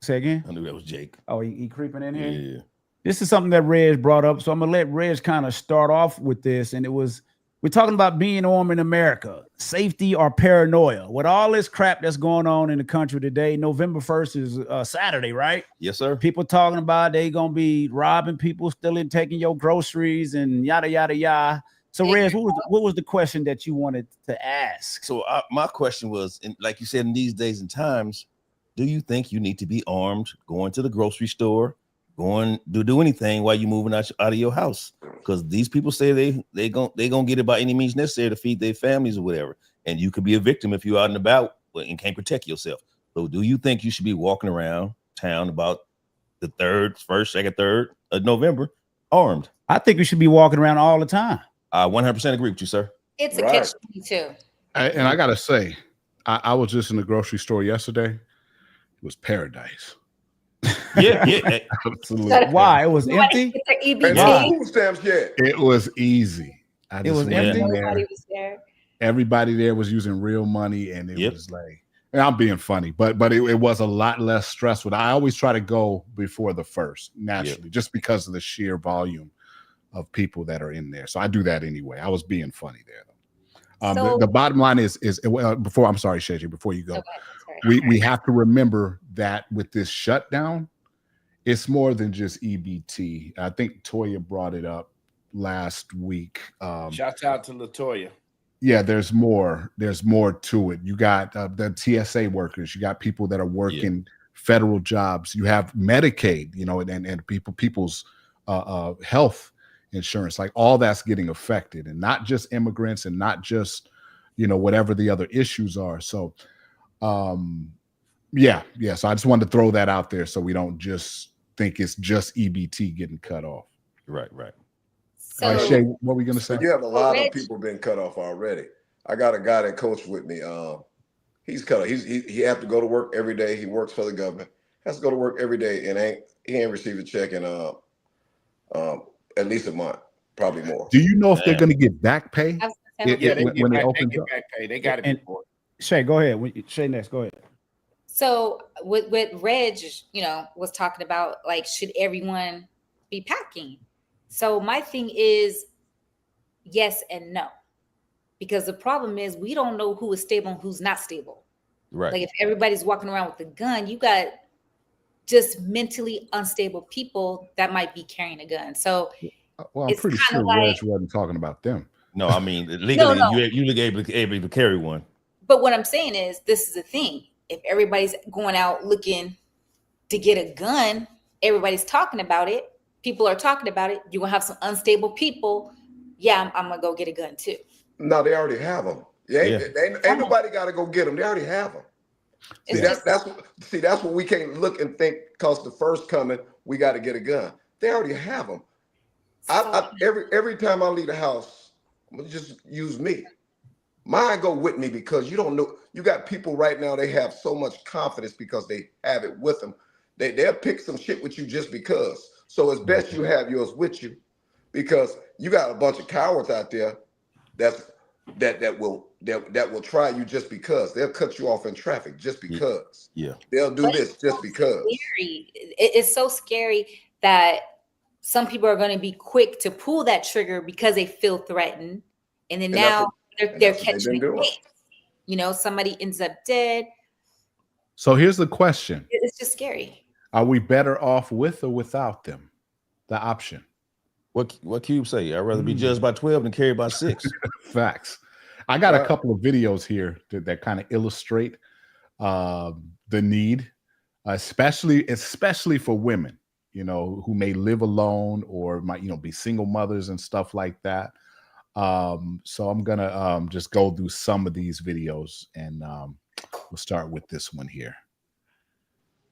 Say again. I knew that was Jake. Oh, he creeping in here. Yeah. This is something that Reg brought up, so I'm gonna let Reg kind of start off with this. And we're talking about being armed in America, safety or paranoia. With all this crap that's going on in the country today, November 1st is Saturday, right? Yes, sir. People talking about they gonna be robbing people, stealing, taking your groceries, and yada yada yada. So, Reg, what was the question that you wanted to ask? So, my question was, like you said, in these days and times, do you think you need to be armed going to the grocery store? Going to do anything while you're moving out of your house, because these people say they gonna get it by any means necessary to feed their families or whatever, and you could be a victim if you're out and about and can't protect yourself. So, do you think you should be walking around town about the 1st, 2nd, 3rd of November armed? I think we should be walking around all the time. I 100% agree with you, sir. It's a catch-22. And I gotta say, I was just in the grocery store yesterday. It was paradise. Yeah, absolutely. Why? It was empty. Food stamps yet. It was easy. It was empty. Nobody was there. Everybody there was using real money, and it was like, and I'm being funny, but it was a lot less stressful. I always try to go before the 1st, naturally, just because of the sheer volume of people that are in there. So I do that anyway. I was being funny there, though. The bottom line is before, I'm sorry, Shay, before you go, we have to remember that with this shutdown, it's more than just EBT. I think Toya brought it up last week. Shout out to LaToya. Yeah, there's more. There's more to it. You got the TSA workers. You got people that are working federal jobs. You have Medicaid, and people's health insurance. Like all that's getting affected, and not just immigrants, and not just whatever the other issues are. So, So I just wanted to throw that out there so we don't just think it's just EBT getting cut off. Right. So, all right, Shay, what are we gonna say? You have a lot of people been cut off already. I got a guy that coached with me. He's cut off. He have to go to work every day. He works for the government. Has to go to work every day, and he ain't received a check in at least a month, probably more. Do you know if they're gonna get back pay? When they open back pay, they got it before. Shay, go ahead. Shay, next, go ahead. So what Reg, was talking about, like, should everyone be packing? So my thing is yes and no, because the problem is we don't know who is stable and who's not stable. Right. Like if everybody's walking around with a gun, you got just mentally unstable people that might be carrying a gun. So I'm pretty sure Reg wasn't talking about them. No, I mean legally, you look able to carry one. But what I'm saying is, this is the thing. If everybody's going out looking to get a gun, everybody's talking about it. People are talking about it. You're going to have some unstable people. Yeah, I'm going to go get a gun too. No, they already have them. Ain't nobody got to go get them. They already have them. See, that's what we can't look and think because the first coming, we got to get a gun. They already have them. Every time I leave the house, I'm going to just use me. Mine go with me because you don't know. You got people right now, they have so much confidence because they have it with them. They'll pick some shit with you just because. So it's best you have yours with you, because you got a bunch of cowards out there that will try you just because. They'll cut you off in traffic just because. Yeah. They'll do this just because. Scary. It's so scary that some people are going to be quick to pull that trigger because they feel threatened, and then now they're catching the case. You know, somebody ends up dead. So here's the question: it's just scary. Are we better off with or without them? The option. What Cube say? I'd rather be judged by 12 than carried by 6. Facts. I got a couple of videos here that kind of illustrate the need, especially for women, you know, who may live alone or might, you know, be single mothers and stuff like that. So I'm gonna just go through some of these videos, and we'll start with this one here.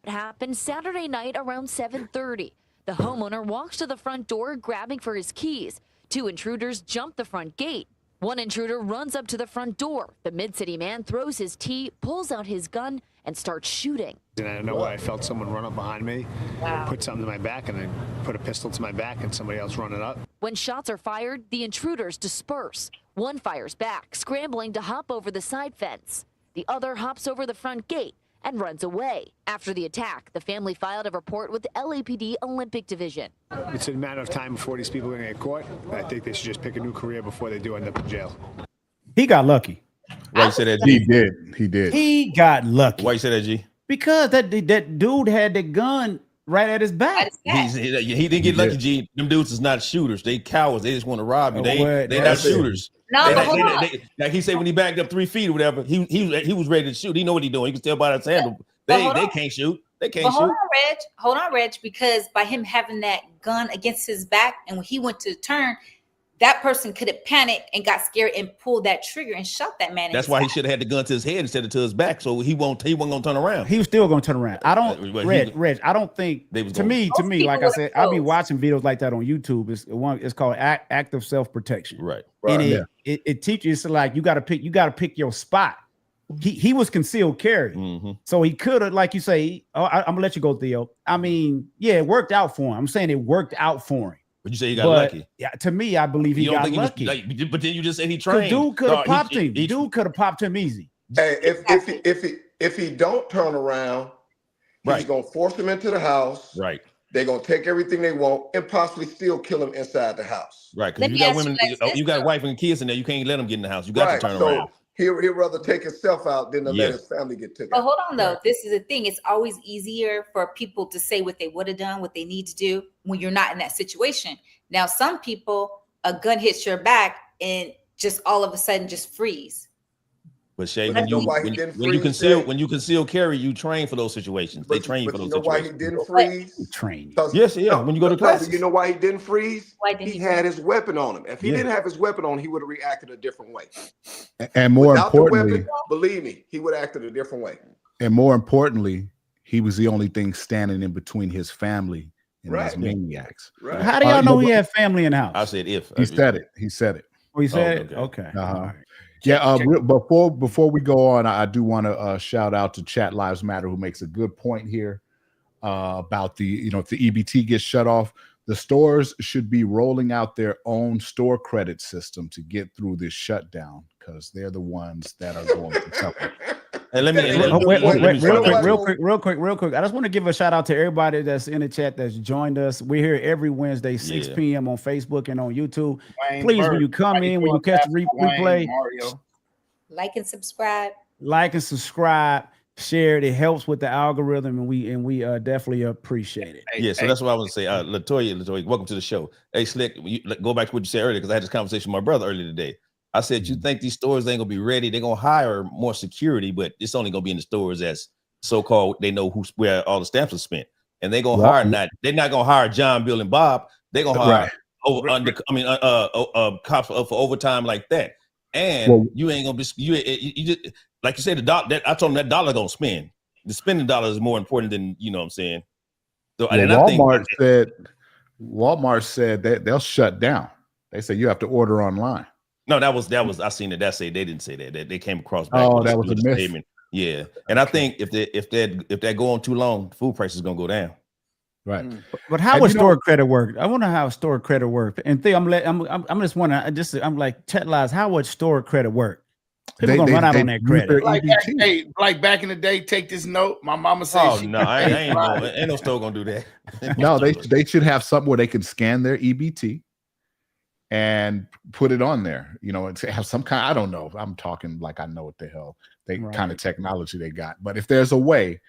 It happened Saturday night around 7:30. The homeowner walks to the front door grabbing for his keys. 2 intruders jump the front gate. One intruder runs up to the front door. The Mid-City man throws his tea, pulls out his gun, and starts shooting. And I don't know why I felt someone run up behind me, put something to my back, and then put a pistol to my back, and somebody else running up. When shots are fired, the intruders disperse. One fires back, scrambling to hop over the side fence. The other hops over the front gate and runs away. After the attack, the family filed a report with the LAPD Olympic Division. It's a matter of time before these people are going to get caught. I think they should just pick a new career before they do end up in jail. He got lucky. Why you say that, G? He did. He got lucky. Why you say that, G? Because that dude had the gun right at his back. He didn't get lucky, G. Them dudes is not shooters. They cowards. They just want to rob you. They're not shooters. No, but hold on. Like he said, when he backed up 3 feet or whatever, he was ready to shoot. He know what he's doing. You can tell by that handle. They can't shoot. They can't shoot. Hold on, Reg, because by him having that gun against his back, and when he went to turn, that person could have panicked and got scared and pulled that trigger and shot that man. That's why he should have had the gun to his head instead of to his back, so he wasn't gonna turn around. He was still gonna turn around. I don't, Reg. I don't think. To me, like I said, I'll be watching videos like that on YouTube. It's called active self-protection. Right. And it teaches like you got to pick your spot. He was concealed carry, so he could have, like you say. I'm gonna let you go, Theo. I mean, yeah, it worked out for him. I'm saying it worked out for him. But you say he got lucky. Yeah, to me, I believe he got lucky. But then you just said he trained. Dude could have popped him. Dude could have popped him easy. Hey, if he don't turn around, he's gonna force him into the house. Right. They're gonna take everything they want and possibly still kill him inside the house. Right. Because you got women, you got a wife and kids in there. You can't let them get in the house. You got to turn around. He'd rather take himself out than to let his family get taken. But hold on, though. This is the thing. It's always easier for people to say what they would have done, what they need to do when you're not in that situation. Now, some people, a gun hits your back and just all of a sudden just freeze. But Shay, when you conceal carry, you train for those situations. They train for those situations. Why he didn't freeze? Train. Yes, when you go to class. You know why he didn't freeze? He had his weapon on him. If he didn't have his weapon on, he would have reacted a different way. And more importantly, weapon, believe me, he would have acted a different way. And more importantly, he was the only thing standing in between his family and these maniacs. Right. How do y'all know he had family in the house? I said if. He said it. He said it. Oh, he said it? Okay. Right. Yeah, before we go on, I do want to shout out to Chat Lives Matter, who makes a good point here about if the EBT gets shut off, the stores should be rolling out their own store credit system to get through this shutdown, because they're the ones that are going to suffer. And real quick. I just want to give a shout out to everybody that's in the chat that's joined us. We're here every Wednesday, 6 p.m. on Facebook and on YouTube. Please, when you come in, when you catch the replay, like and subscribe. Share it. It helps with the algorithm, and we definitely appreciate it. Yeah, so that's what I was gonna say. Latoya, welcome to the show. Hey, Slick, go back to what you said earlier, because I had this conversation with my brother earlier today. I said, you think these stores ain't gonna be ready? They're gonna hire more security, but it's only gonna be in the stores that's so-called they know where all the stamps are spent. And they're gonna hire they're not gonna hire John, Bill, and Bob. They're gonna hire cops for overtime like that. And you ain't gonna be you just like you said, I told them that dollar gonna spend. The spending dollar is more important than what I'm saying. So Walmart said that they'll shut down. They said you have to order online. No, that was I seen it. They didn't say that. They came across. That was a myth. Yeah, and I think if that go on too long, food prices is gonna go down. Right. But how would store credit work? I wonder how store credit work. And I'm just wondering. I'm like, chat lies. How would store credit work? People gonna run out on that credit. Like back in the day, take this note. My mama said, "Oh no, ain't no store gonna do that." No, they should have something where they can scan their EBT and put it on there. You know, and have some kind. I don't know. I'm talking like I know what the hell kind of technology they got. But if there's a way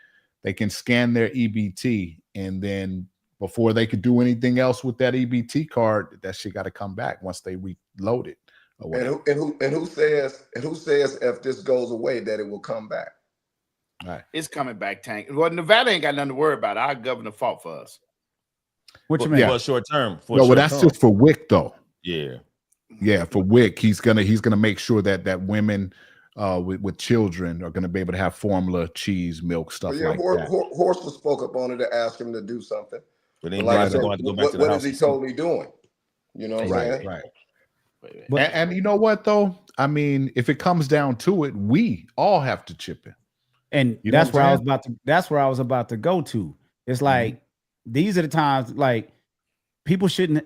they can scan their EBT, and then before they could do anything else with that EBT card, that shit got to come back once they reload it. And who says if this goes away that it will come back? Right. It's coming back, Tank. Well, Nevada ain't got nothing to worry about. Our governor fought for us. What you mean? For a short term. No, well, that's just for WIC though. Yeah. Yeah, for WIC, he's gonna make sure that women with children are gonna be able to have formula, cheese, milk, stuff like that. Horst spoke up on it to ask him to do something. But what is he totally doing? You know what I'm saying? Right. And you know what though? I mean, if it comes down to it, we all have to chip in. And that's where I was about to go to. It's like these are the times like people shouldn't,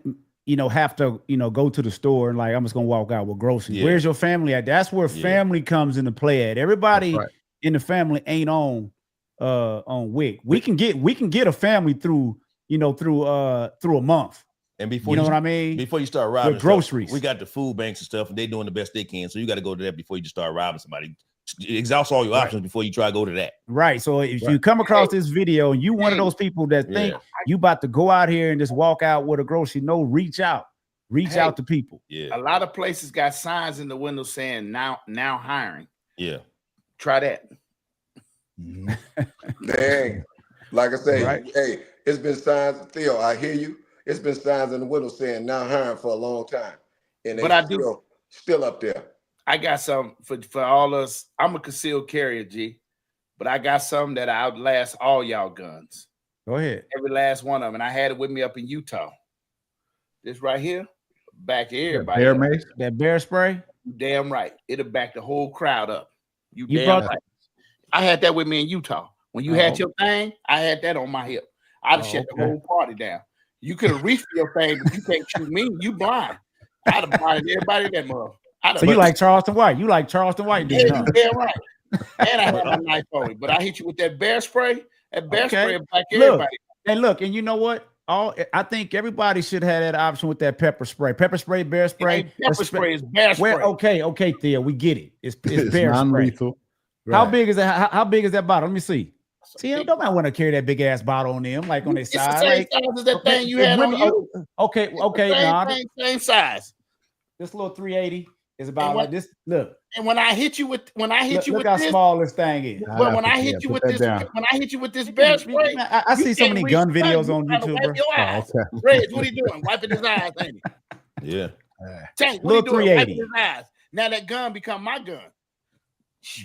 have to, go to the store and like I'm just gonna walk out with groceries. Yeah. Where's your family at? That's where family comes into play at. Everybody in the family ain't on WIC. We can get a family through a month. And before what I mean? Before you start robbing with groceries, we got the food banks and stuff, and they doing the best they can. So you got to go to that before you just start robbing somebody. Exhaust all your options before you try to go to that. Right. So if you come across this video and you one of those people that think you about to go out here and just walk out with a grocery, reach out to people. Yeah. A lot of places got signs in the window saying now hiring. Yeah. Try that. Dang. Like I say, hey, it's been signs. Theo, I hear you. It's been signs in the window saying now hiring for a long time. And still up there. I got some for all us. I'm a concealed carrier, G, but I got some that outlast all y'all guns. Go ahead. Every last one of them. And I had it with me up in Utah. This right here, back here. Bear mace? That bear spray? You damn right. It'll back the whole crowd up. You damn right. I had that with me in Utah. When you had your thing, I had that on my hip. I'd have shut the whole party down. You could have reached for your thing, but you can't shoot me. You blind. I'd have blinded everybody in that mother. So you like Charleston White? You like Charleston White? Yeah, you damn right. And I had my knife on me, but I hit you with that bear spray. That bear spray back everybody. And you know what? I think everybody should have that option with that pepper spray. Pepper spray, bear spray. Pepper spray is bear spray. Okay, Theo, we get it. It's bear non-lethal. Spray. Right. How big is that? How big is that bottle? Let me see. See, nobody want to carry that big ass bottle on them, like on their side. The same size as that thing you had on you. Okay. Same size. This little 380 is about like this. Look. And when I hit you with look how this, small this thing is. But when I hit you with this bear spray, I see so many gun videos on YouTube. Wipe your eyes. Reg, what are you doing? Wiping his eyes, ain't he? Yeah. Tank, what are you doing? Wiping his eyes. Now that gun become my gun.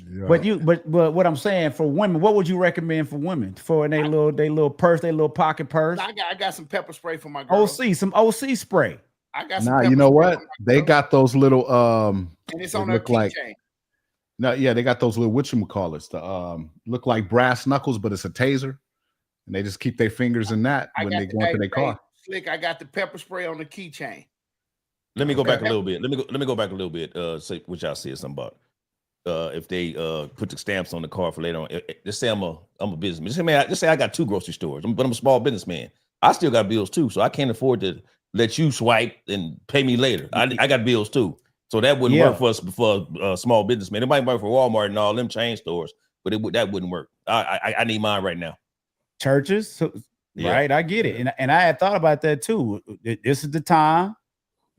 Yeah. But what I'm saying for women, what would you recommend for women for their little purse, their little pocket purse? I got some pepper spray for my girl. Some OC spray. I got some. You know what? They got those little and it's on their keychain. No, yeah, they got those little whatchamacallits. The look like brass knuckles, but it's a taser, and they just keep their fingers in that when they go into their car. Slick, I got the pepper spray on the keychain. Let me go back a little bit. Let me go back a little bit. Say what y'all said something about. If they put the stamps on the car for later on, just say I'm a businessman. Just say I got two grocery stores, but I'm a small businessman. I still got bills too, so I can't afford to let you swipe and pay me later. I got bills too, so that wouldn't work for us for a small businessman. It might work for Walmart and all them chain stores, but that wouldn't work. I need mine right now. Churches, right? I get it, and I had thought about that too. This is the time.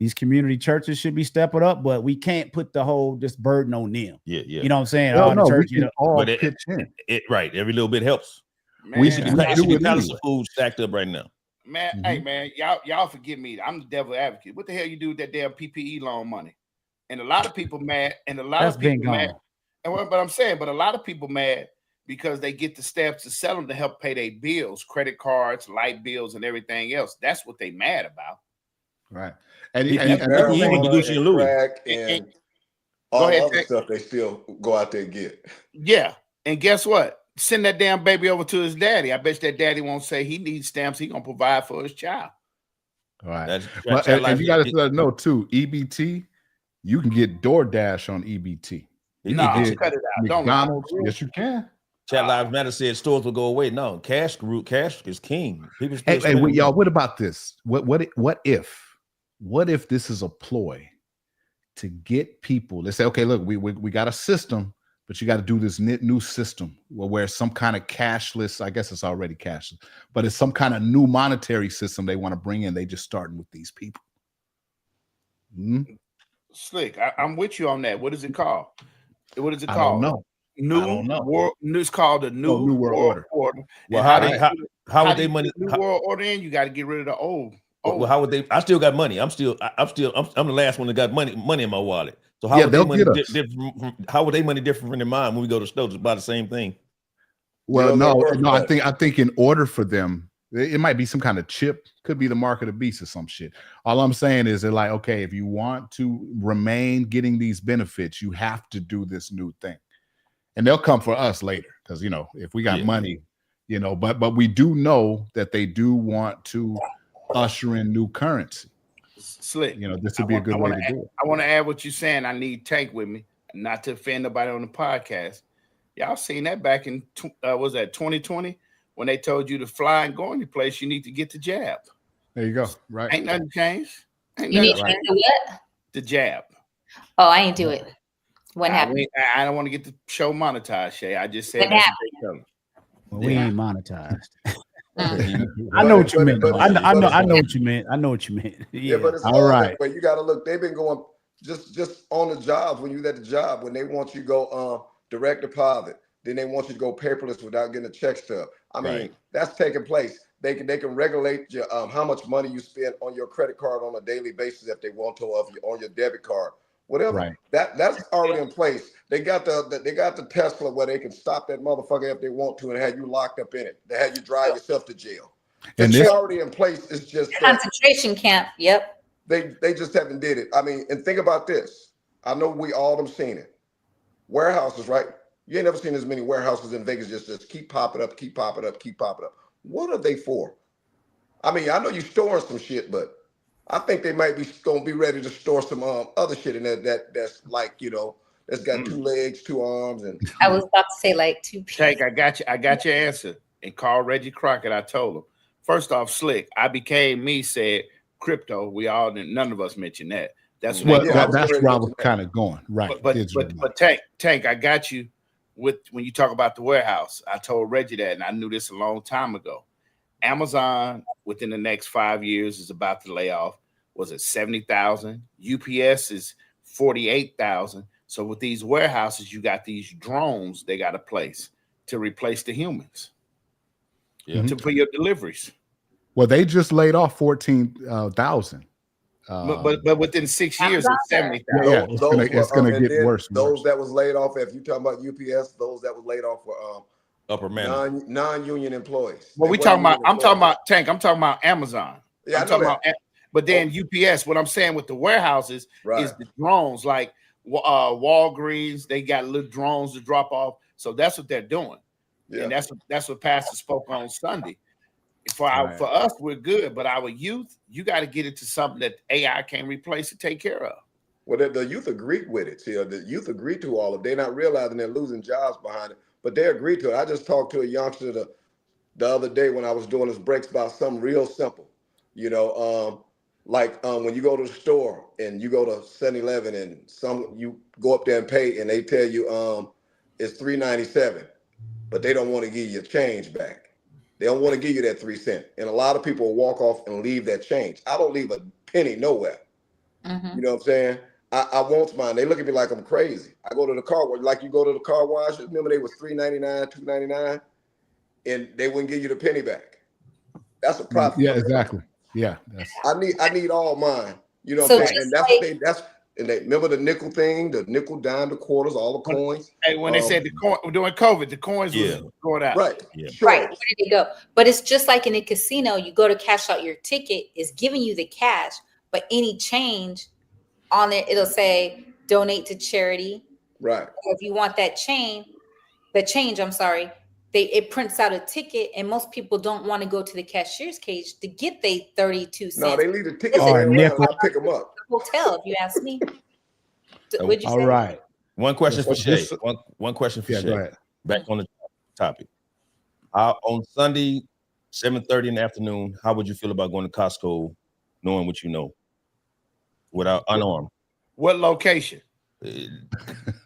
These community churches should be stepping up, but we can't put this burden on them. Yeah. You know what I'm saying? No, church, all pitch in. Right. Every little bit helps. Man, we should be pallets of food stacked up right now. Man, hey man, y'all forgive me. I'm the devil advocate. What the hell you do with that damn PPE loan money? And a lot of people mad, and a lot of people mad. But I'm saying, a lot of people mad because they get the steps to sell them to help pay their bills, credit cards, light bills, and everything else. That's what they mad about. Right. And all other stuff they still go out there and get. Yeah. And guess what? Send that damn baby over to his daddy. I bet that daddy won't say he needs stamps. He gonna provide for his child. All right. And you got to know too, EBT, you can get DoorDash on EBT. You can get cut it out. McDonald's. Yes, you can. Chat Lives Matter said stores will go away. No, cash is king. People still hey, y'all, what about this? What if this is a ploy to get people? Let's say, okay, look, we got a system, but you got to do this new system where some kind of cashless, I guess it's already cashless, but it's some kind of new monetary system they want to bring in. They just starting with these people. Slick, I'm with you on that. What is it called? What is it called? I don't know. It's called the New World Order. Well, how would they money? New World Order in? You got to get rid of the old. Well, how would they? I still got money. I'm the last one that got money in my wallet. So how how would they money different than mine when we go to stores to buy the same thing? Well, no. I think in order for them, it might be some kind of chip. Could be the mark of the beast or some shit. All I'm saying is they're like, okay, if you want to remain getting these benefits, you have to do this new thing. And they'll come for us later because, if we got money, but we do know that they do want to usher in new currency. Slick. This would be a good way to do it. I want to add what you're saying. I need Tank with me, not to offend nobody on the podcast. Y'all seen that back in, was that 2020? When they told you to fly and go any place, you need to get the jab. There you go. Right. Ain't nothing changed. You need to get the what? The jab. Oh, I ain't do it. What happened? I don't want to get the show monetized, Shay. I just said what happened? We ain't monetized. I know what you meant. I know what you meant. I know what you meant. Yeah, but it's all right. But you got to look. They've been going just on the jobs. When you at the job, when they want you to go direct deposit, then they want you to go paperless without getting a check stub. I mean, that's taking place. They can regulate your how much money you spend on your credit card on a daily basis if they want to, on your debit card. Whatever. Right. That's already in place. They got the Tesla where they can stop that motherfucker if they want to and have you locked up in it. They have you drive yourself to jail. It's already in place. It's just concentration camp. Yep. They just haven't did it. I mean, and think about this. I know we all have seen it. Warehouses, right? You ain't never seen as many warehouses in Vegas just keep popping up, keep popping up, keep popping up. What are they for? I mean, I know you're storing some shit, but I think they might be going to be ready to store some other shit in there that's like, that's got 2 legs, 2 arms. And I was about to say like 2 pieces. Tank, I got your answer. And call Reggie Crockett. I told him. First off, Slick, said crypto. None of us mentioned that. That's where I was kind of going. Right. But Tank, I got you with when you talk about the warehouse. I told Reggie that, and I knew this a long time ago. Amazon within the next 5 years is about to lay off. Was it 70,000? UPS is 48,000. So with these warehouses, you got these drones they got to place to replace the humans. Yeah. For your deliveries. Well, they just laid off 14,000. But within 6 years, it's 70,000. Yeah, it's gonna get worse. Those that was laid off, if you talking about UPS, those that was laid off were upper management, non-union employees. Well, I'm talking about Tank. I'm talking about Amazon. Yeah, I'm talking about. But then UPS. What I'm saying with the warehouses is the drones, like Walgreens. They got little drones to drop off. So that's what they're doing, and that's what Pastor spoke on Sunday. For us, we're good, but our youth, you got to get it to something that AI can't replace and take care of. Well, the youth agreed with it. See, the youth agreed to all of it. They're not realizing they're losing jobs behind it, but they agreed to it. I just talked to a youngster the other day when I was doing his breaks about something real simple. When you go to the store and you go to 7-Eleven and you go up there and pay and they tell you it's $3.97, but they don't want to give you change back. They don't want to give you that 3 cents. And a lot of people walk off and leave that change. I don't leave a penny nowhere. Mm-hmm. You know what I'm saying? I want mine. They look at me like I'm crazy. I go to the car wash, like you go to the car wash. Remember they was $3.99, $2.99, and they wouldn't give you the penny back. That's a profit. Yeah, exactly. Yeah. I need all mine. You know what I'm saying? And they remember the nickel thing, the nickel, dime, the quarters, all the coins. Hey, when they said during COVID, the coins was going out. Right. Yeah. Sure. Right. Where did it go? But it's just like in a casino, you go to cash out your ticket, it's giving you the cash, but any change on it, it'll say donate to charity. Right. Or if you want that change, the change, I'm sorry, it prints out a ticket, and most people don't want to go to the cashier's cage to get their 32 cents. No, they leave the tickets Or laying around. nickel. I pick them up. Hotel, if you ask me. What'd you All say? right. One question for Shay. This- One question for Yeah, Shay. go ahead. Back on the topic. On Sunday, 7:30 in the afternoon, how would you feel about going to Costco, knowing what you know, without unarmed? What location?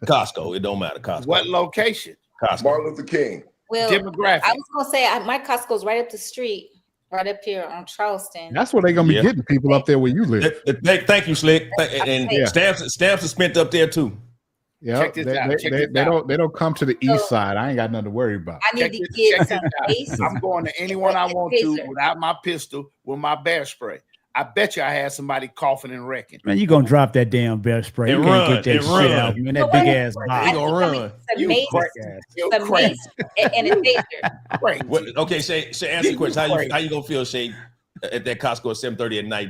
Costco. It don't matter. Costco. What location? Costco. Martin Luther King. Well, Demographic. I was gonna say my Costco's right up the street, right up here on Charleston. That's where they're gonna be getting people up there where you live. Thank you, Slick. And stamps are spent up there too. Yeah, Check this out. Check this they out. don't come to the east side. I ain't got nothing to worry about. I need Check to this- get check some this out. base. I'm going to anyone I want to Taser. without my pistol with my bear spray. I bet you I had somebody coughing and wrecking. Man, you gonna drop that damn bear spray. And You can't run, get that and shit run. out. You in that big ass They box. gonna run. Some You mace, crazy. You some crazy. mace, and a taser. Crazy. Okay, Shay, answer the question. How you gonna feel, Shay, at that Costco at 7:30 at night,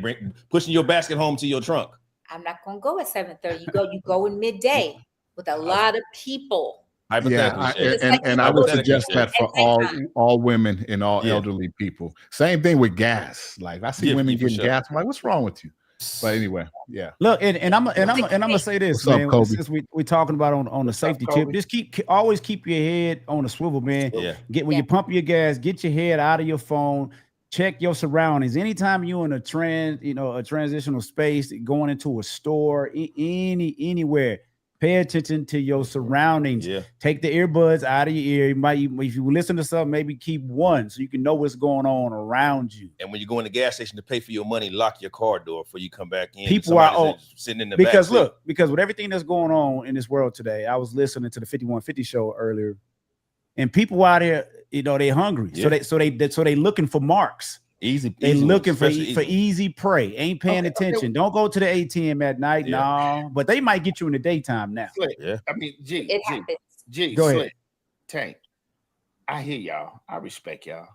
pushing your basket home to your trunk? I'm not gonna go at 7:30. You go in midday with a lot of people. Hypothetically, Yeah, Shay. and I would Hypothetically, suggest Shay. that for all women and all elderly people. Same thing with gas. Like I see Yeah, women for getting sure. gas. I'm like, what's wrong with you? But anyway, yeah. Look, and I'm gonna say this, What's up, man. Kobe? Since we're talking about on the safety tip, Kobe? just always keep your head on the swivel, man. Yeah. When you pump your gas, get your head out of your phone. Check your surroundings. Anytime you're in a transitional space, going into a store, anywhere, pay attention to your surroundings. Yeah. Take the earbuds out of your ear. If you listen to something, maybe keep one so you can know what's going on around you. And when you go in the gas station to pay for your money, lock your car door before you come back in. People are Somebody's sitting in the because back look, because with everything that's going on in this world today, I was listening to the 5150 show earlier, and people out here, they hungry, Yeah. so they looking for marks. Easy. They looking for especially easy prey. Ain't paying attention. Don't go to the ATM at night, no. But they might get you in the daytime now. Slick. Yeah. I mean, It happens. Go ahead. Slick. Tank. I hear y'all. I respect y'all.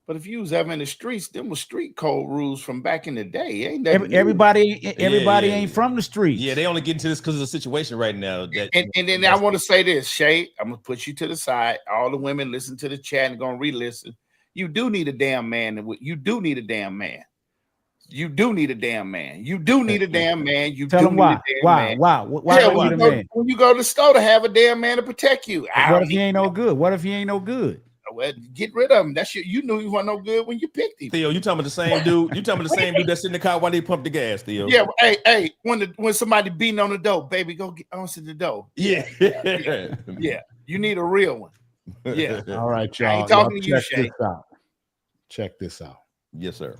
But if you was ever in the streets, them was street code rules from back in the day. Ain't that Everybody yeah. ain't from the streets. Yeah, they only get into this because of the situation right now. And then I want to say this, Shay. I'm gonna put you to the side. All the women listen to the chat and gonna re-listen. You do need a damn man. You do need a damn man. You do need a damn man. You do need a damn man. You Tell do them need why. a damn Why? man. Why? Why Yeah, do you need a man? when you go to the store to have a damn man to protect you. What if he ain't no good? What if he ain't no good? Well, get rid of him. That's you knew he wasn't no good when you picked him. Theo, you talking about the same dude? You talking about the same dude that's in the car while they pump the gas, Theo? Yeah, hey, when somebody beating on the door, baby, go answer the door. Yeah. Yeah. You need a real one. Yeah. All right, I y'all. ain't talking to you, Check Shay. this out. Check this out. Yes, sir.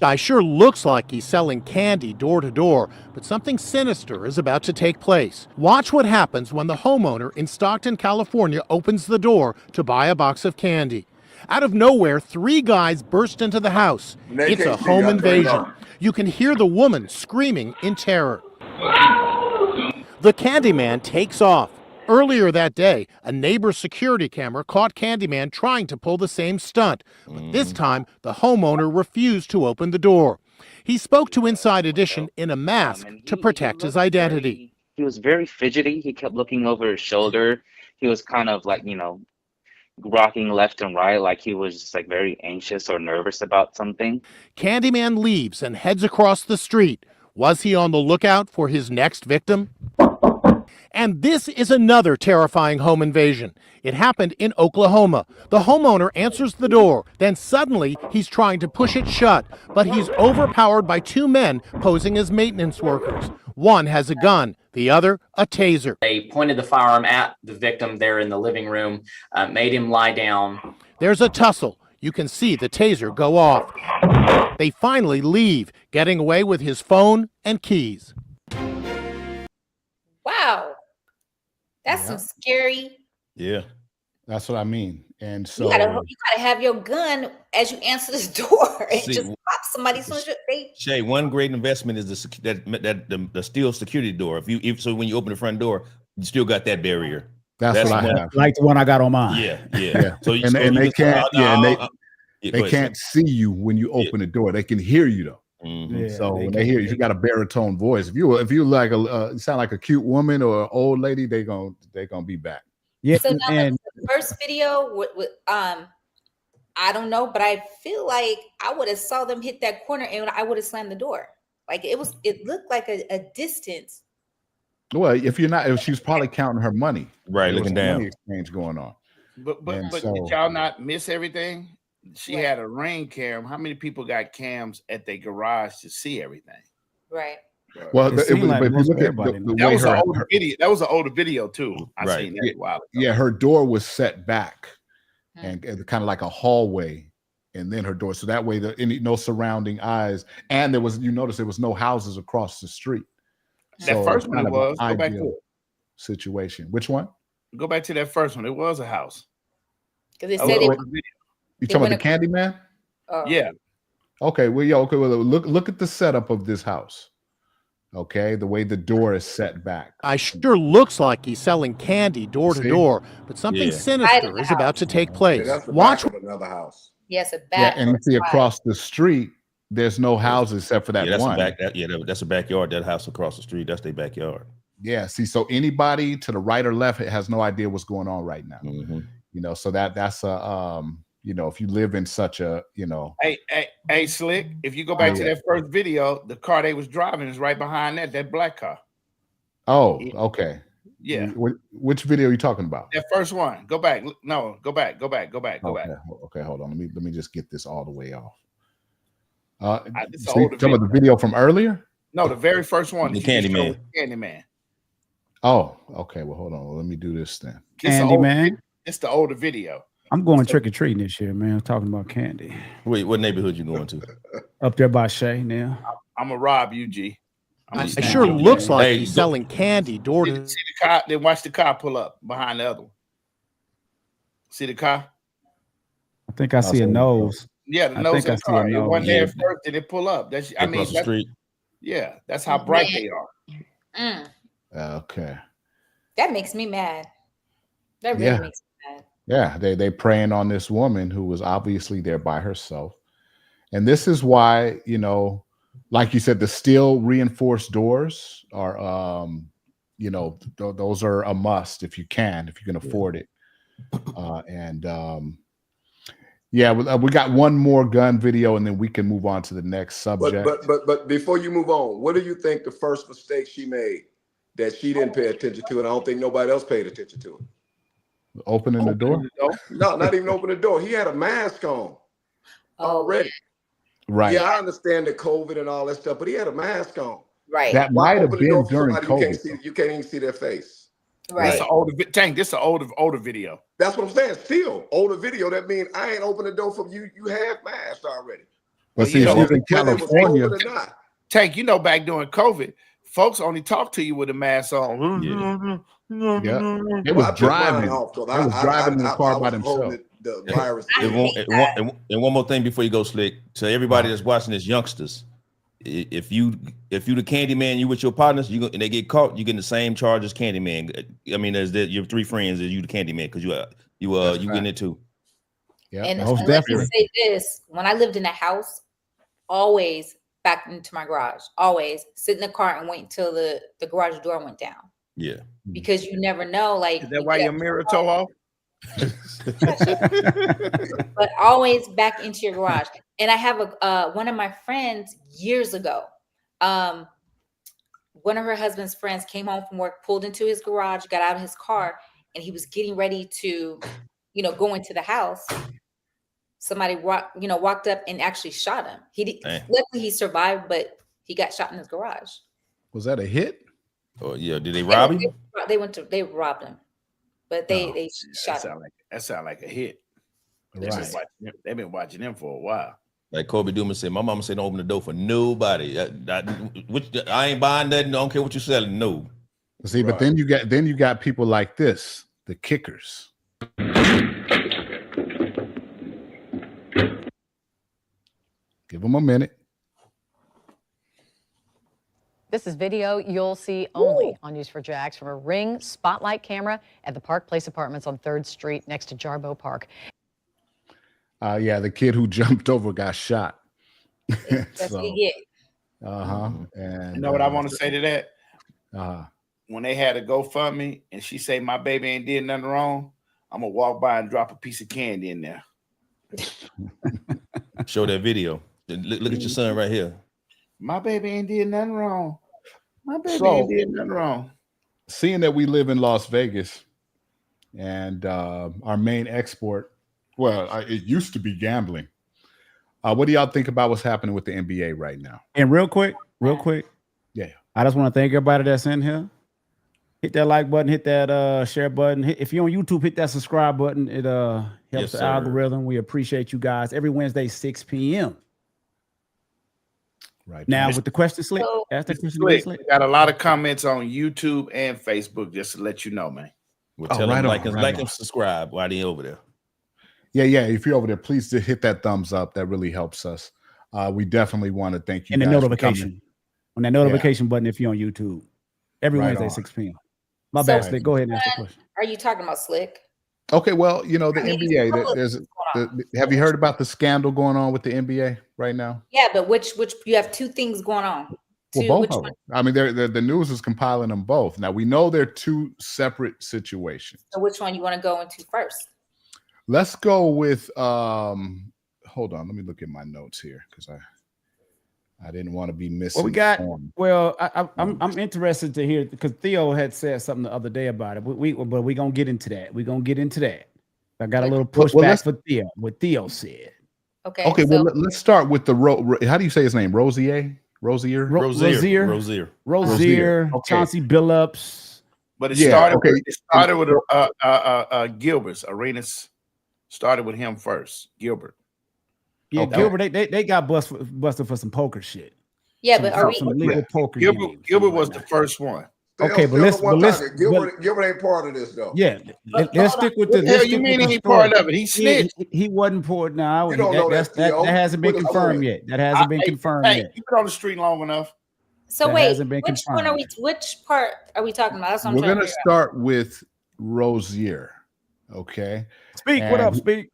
Guy sure looks like he's selling candy door to door, but something sinister is about to take place. Watch what happens when the homeowner in Stockton, California opens the door to buy a box of candy. Out of nowhere, 3 guys burst into the house. They It's a can't see home y'all turn it invasion. on. You can hear the woman screaming in terror. The Candyman takes off. Earlier that day, a neighbor's security camera caught Candyman trying to pull the same stunt. But this time, the homeowner refused to open the door. He spoke to Inside Edition in a mask to protect his identity. He was very fidgety. He kept looking over his shoulder. He was kind of like, rocking left and right, like he was just like very anxious or nervous about something. Candyman leaves and heads across the street. Was he on the lookout for his next victim? And this is another terrifying home invasion. It happened in Oklahoma. The homeowner answers the door. Then suddenly he's trying to push it shut, but he's overpowered by 2 men posing as maintenance workers. One has a gun, the other a taser. They pointed the firearm at the victim there in the living room, made him lie down. There's a tussle. You can see the taser go off. They finally leave, getting away with his phone and keys. Wow. That's some scary. Yeah. That's what I mean. And so You gotta have your gun as you answer this door and See, just pop somebody. So Shay, one great investment is the steel security door. So when you open the front door, you still got that barrier. that's what I have. Like the one I got on mine. Yeah. So and they can't. They go ahead, can't see you when you open the door. They can hear you though. Mhm. Yeah, So when they hear you, you got a baritone voice. If you like you sound like a cute woman or an old lady, they gonna be back. Yeah, So now and the first video with I don't know, but I feel like I would have saw them hit that corner and I would have slammed the door. Like it looked like a distance. Well, if she's probably counting her money, Right, there was looking a money down. exchange going on. But And did so y'all not miss everything? She Right. had a ring cam. How many people got cams at their garage to see everything? Right. well, it seemed like but if you most look at everybody the knew. That way was an her, older video. That was an older video too. I Right. seen that a while ago. yeah, her door was set back Hmm. and kind of like a hallway, and then her door. So that way, no surrounding eyes, and you notice there was no houses across the street. That So first it's one kind it of an was. Go back to ideal it. situation. Which one? Go back to that first one. It was a house. Because it That was said an Oh, older video. You They talking about went the Candyman? Yeah. Okay, well, yeah, okay. Well, look at the setup of this house. Okay, the way the door is set back. I sure looks like he's selling candy door to See? door, but something Yeah. sinister is about to take place. Yeah, that's the Watch back of another house. yes, a Yeah, back. and you see across the street, there's no houses except for that Yeah, that's one. that's a backyard. That house across the street, that's their backyard. Yeah, see, so anybody to the right or left has no idea what's going on right now. Mhm. So that's a if you live in such a Hey, Slick. If you go back to that first video, the car they was driving is right behind that black car. Oh, okay. Yeah. Which video are you talking about? That first one. Go back. No, go back. Go back. Okay, hold on. Let me just get this all the way off. This So you older talking about the video from earlier? No, the very first one. The that you just Candyman. showed, Candyman. Oh, okay. Well, hold on. Well, let me do this then. Candyman. It's the older video. I'm going trick or treating this year, man. I'm talking about candy. Wait, what neighborhood you going to? Up there by Shay now. I'm gonna rob you, G. It sure looks like he's selling candy door to door. See the car. Then watch the car pull up behind the other one. See the car? I think I see a nose. Yeah, the I nose think of I the see car. a It wasn't nose. there first, did it pull up? That's Across the street. Yeah, that's how bright they are. Mm, Okay. that makes me mad. That really Yeah. makes me mad. Yeah, they preying on this woman who was obviously there by herself. And this is why, like you said, the steel reinforced doors are those are a must if you can afford it. We got one more gun video and then we can move on to the next subject. But before you move on, what do you think the first mistake she made that she didn't pay attention to, and I don't think nobody else paid attention to it? Opening the door? No, not even open the door. He had a mask on already. Right. Yeah, I understand the COVID and all that stuff, but he had a mask on. Right. That Why might have open the door been for during somebody COVID. you can't even see their face. Right. This an older Tank. This an older video. That's what I'm saying. Still, older video. That means I ain't opened the door for you. You have masked already. But see, you if know, she's in Whether it was California, COVID or not. Tank, back during COVID, folks only talk to you with a mask on. Yeah. yeah, it Well, was I took mine driving. off, 'cause They was driving in the car by was holding themselves. the virus. And one more thing before you go, Slick. To everybody that's watching this, youngsters, if you the Candyman, you with your partners, and they get caught, you getting the same charge as Candyman. I mean, as your three friends, as you the Candyman, because you getting it too. Yeah, And most let me definitely. say this: when I lived in a house, always back into my garage, always sit in the car and wait until the garage door went down, Yeah. because you never know. Like, Is that why your mirror tore off? but always back into your garage. And I have one of my friends years ago. One of her husband's friends came home from work, pulled into his garage, got out of his car, and he was getting ready to, go into the house. Somebody walked up and actually shot him. Luckily he survived, but he got shot in his garage. Was that a hit? Oh yeah. Did they rob him? They robbed him, but they shot him. That sound like a hit. Right. They've been watching them for a while. Like Kobe Duma said, my mama said don't open the door for nobody. I ain't buying nothing. I don't care what you're selling. No. See, but then you got people like this, the kickers. Give them a minute. This is video you'll see only on News4Jax from a Ring spotlight camera at the Park Place Apartments on 3rd Street next to Jarboe Park. The kid who jumped over got shot. That's what you get. And you know what I want to say to that? when they had a GoFundMe and she say my baby ain't did nothing wrong, I'm gonna walk by and drop a piece of candy in there. Show that video. Look at your son right here. My baby ain't did nothing wrong. My baby ain't did nothing wrong. Seeing that we live in Las Vegas and our main export, it used to be gambling. What do y'all think about what's happening with the NBA right now? And real quick. Yeah. I just want to thank everybody that's in here. Hit that like button, hit that share button. If you're on YouTube, hit that subscribe button. It helps the algorithm. We appreciate you guys. Every Wednesday, 6 p.m. Right. Now with the question, Slick. Ask the question, Slick. Slick. We got a lot of comments on YouTube and Facebook, just to let you know, man. Well, tell them like and subscribe while they over there. Yeah. If you're over there, please just hit that thumbs up. That really helps us. We definitely want to thank you. And the guys notification. On that notification button if you're on YouTube. Every Wednesday, 6 p.m. My bad, Slick. Go ahead and ask the question. Are you talking about Slick? Okay, well, the NBA. Have you heard about the scandal going on with the NBA right now? Yeah, but which you have two things going on. Both of them. I mean, the news is compiling them both. Now we know they're two separate situations. So which one you want to go into first? Let's go with. Hold on, let me look at my notes here because I didn't want to be missing. Well, we got. Well, I'm interested to hear because Theo had said something the other day about it. But we're gonna get into that. We're gonna get into that. I got a little pushback for Theo. What Theo said. Okay. Okay. Well, let's start with how do you say his name? Rozier. Rozier. Okay. Chauncey Billups. But it started with Gilbert's. Arenas started with him first. Gilbert. Yeah, Gilbert, they got busted for some poker shit. Yeah, but are we legal poker? Gilbert was the first one. Okay, but Gilbert ain't part of this though. Yeah, let's stick with the. What you mean he part of it? He snitched. He wasn't part. No, You don't know that hasn't been confirmed yet. That hasn't been confirmed yet. You've been on the street long enough. So wait, which part are we talking about? That's what We're gonna start with Rozier. Okay. Speak. What up? Speak.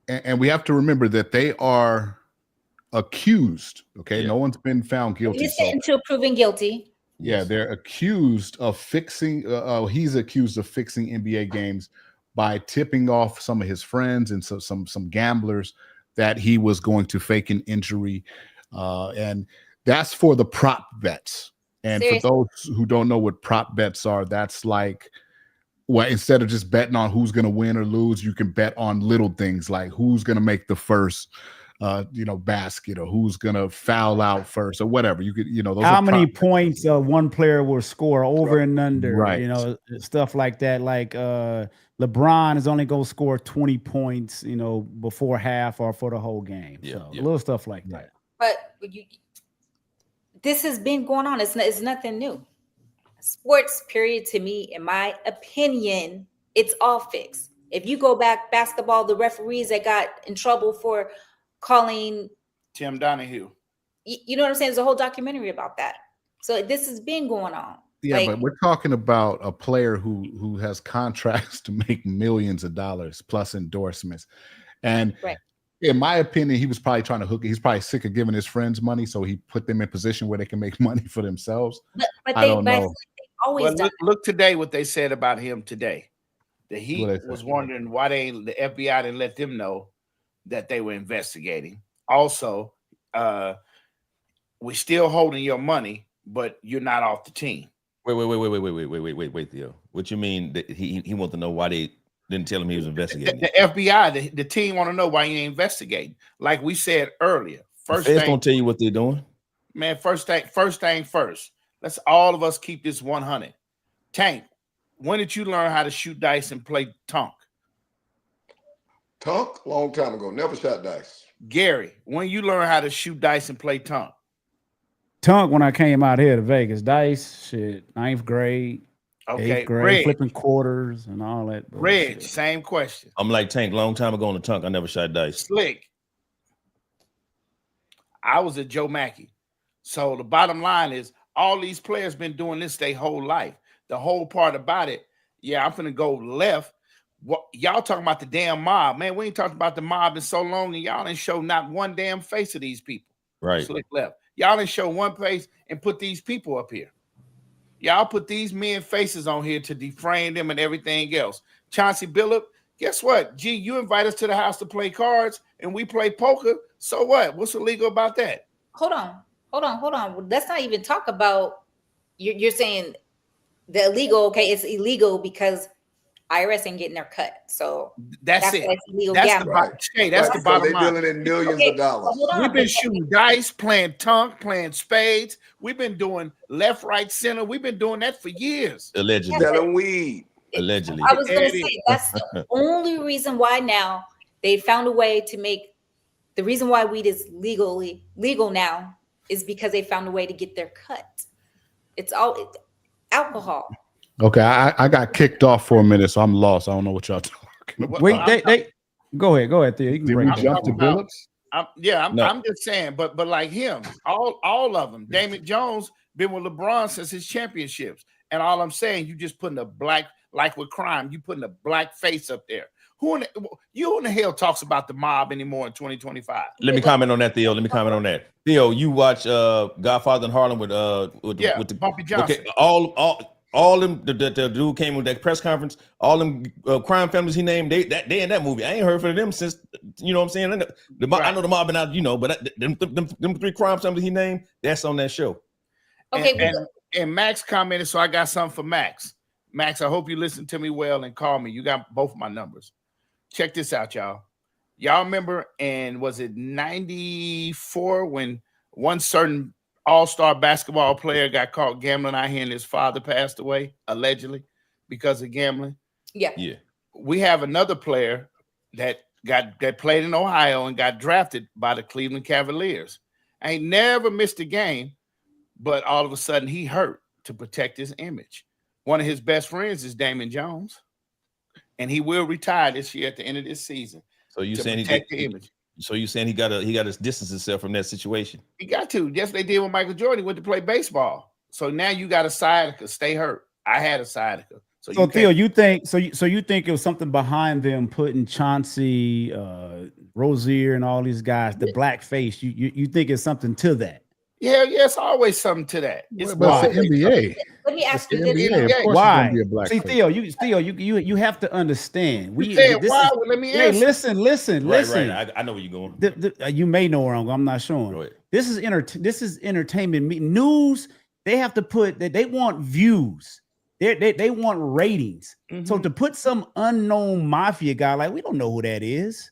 And we have to remember that they are accused. Okay, no one's been found guilty. He's until proven guilty. Yeah, they're accused of fixing. He's accused of fixing NBA games by tipping off some of his friends and some gamblers that he was going to fake an injury, and that's for the prop bets. And for those who don't know what prop bets are, that's like. Well, instead of just betting on who's going to win or lose, you can bet on little things like who's going to make the first, basket or who's going to foul out first or whatever. You could, those how many points one player will score over and under, right? Stuff like that. Like LeBron is only going to score 20 points, before half or for the whole game. Little stuff like that. But this has been going on. It's nothing new. Sports, period, to me, in my opinion, it's all fixed. If you go back basketball, the referees that got in trouble for calling Tim Donahue. You know what I'm saying? There's a whole documentary about that. So this has been going on. Yeah, but we're talking about a player who has contracts to make millions of dollars plus endorsements. And in my opinion, he was probably trying to hook it. He's probably sick of giving his friends money, so he put them in position where they can make money for themselves. But I don't know. Look today what they said about him today. The Heat was wondering why the FBI didn't let them know that they were investigating. Also, we're still holding your money, but you're not off the team. Wait, Theo. What you mean that he wants to know why they didn't tell him he was investigating? The FBI, the team want to know why you ain't investigating. Like we said earlier, first thing gonna tell you what they're doing. Man, first thing first. Let's all of us keep this 100. Tank, when did you learn how to shoot dice and play Tonk? Tonk? Long time ago. Never shot dice. Gary, when you learn how to shoot dice and play Tonk? Tonk, when I came out here to Vegas. Dice, shit, 9th grade. Okay, 8th grade, Reg, flipping quarters and all that. Reg, same question. I'm like Tank, long time ago on the Tonk. I never shot dice. Slick. I was at Joe Mackey. So the bottom line is all these players been doing this their whole life. The whole part about it, I'm finna go left. What y'all talking about the damn mob, man? We ain't talking about the mob in so long, and y'all didn't show not one damn face of these people. Right. Slick left. Y'all didn't show one face and put these people up here. Y'all put these men faces on here to deframe them and everything else. Chauncey Billup, guess what? Gee, you invite us to the house to play cards and we play poker. So what? What's illegal about that? Hold on. Let's not even talk about you're saying the illegal. Okay, it's illegal because IRS ain't getting their cut. So that's it. Why it's illegal that's gambling. that's the bottom line. They're dealing in millions of dollars. We've been shooting dice, playing tunk, playing spades. We've been doing left, right, center. We've been doing that for years. Allegedly. Selling weed. Allegedly. I was going to say that's the only reason why now they found a way to make the reason why weed is legal now is because they found a way to get their cut. It's alcohol. Okay, I got kicked off for a minute, so I'm lost. I don't know what y'all talking about. Wait, they go ahead, Theo. You can bring we jump to Billups? I'm just saying, but like him, all of them. Damon Jones been with LeBron since his championships, and all I'm saying, you just putting a black, like with crime, you putting a black face up there. Who in the hell talks about the mob anymore in 2025? Let me comment on that, Theo. Theo, you watch Godfather in Harlem with the Bumpy Johnson. Okay, all them the dude came with that press conference. All them crime families he named, they in that movie. I ain't heard from them since, you know what I'm saying. I know the mob been out, but them three crime families he named, that's on that show. Okay, and Max commented, so I got something for Max. Max, I hope you listen to me well and call me. You got both my numbers. Check this out, y'all. Y'all remember, and was it 94 when one certain all-star basketball player got caught gambling out here and his father passed away, allegedly, because of gambling? Yeah. We have another player that played in Ohio and got drafted by the Cleveland Cavaliers. Ain't never missed a game, but all of a sudden he hurt to protect his image. One of his best friends is Damon Jones, and he will retire this year at the end of this season. So you saying the image? So you saying he got to distance himself from that situation? He got to. Yes, they did with Michael Jordan. He went to play baseball. So now you got a sciatica. Stay hurt. I had a sciatica. So Theo, you think it was something behind them putting Chauncey, Rozier, and all these guys, the black face? You think it's something to that? Yeah, it's always something to that. It's the NBA. Let me ask you this: why? See, Theo, you have to understand. Let me answer. Listen. Right. I know where you're going. You may know where I'm going. I'm not sure. This is entertainment news. They have to put that they want views. They want ratings. Mm-hmm. So to put some unknown mafia guy, like, we don't know who that is.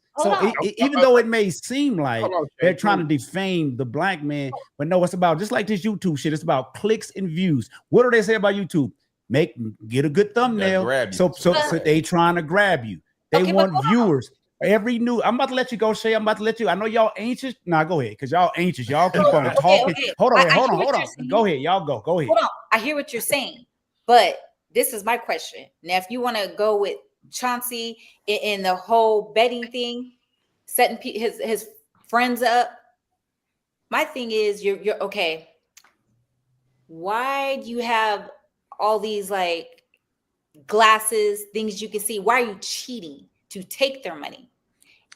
Even though it may seem like they're trying to defame the black man, but no, it's about just like this YouTube shit. It's about clicks and views. What do they say about YouTube? Get a good thumbnail. So they trying to grab you. They want viewers. Every new. I'm about to let you go, Shay. I'm about to let you. I know y'all anxious. Nah, go ahead, because y'all anxious. Y'all keep on talking. Okay. Hold on. Go ahead, y'all go. Go ahead. Hold on. I hear what you're saying, but this is my question. Now, if you want to go with Chauncey in the whole betting thing, setting his friends up, my thing is you're okay. Why do you have all these like glasses, things you can see? Why are you cheating to take their money?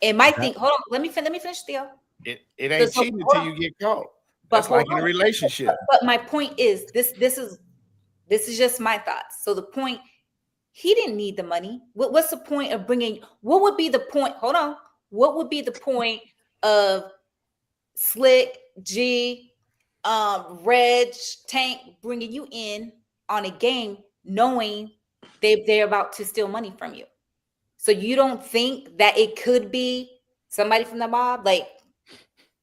And my thing, hold on, let me finish, Theo. It ain't cheating until you get caught. That's like in a relationship. But my point is this is just my thoughts. So the point, he didn't need the money. What's the point of bringing? What would be the point? Hold on. What would be the point of Slick, G, Reg, Tank bringing you in on a game knowing they're about to steal money from you? So you don't think that it could be somebody from the mob like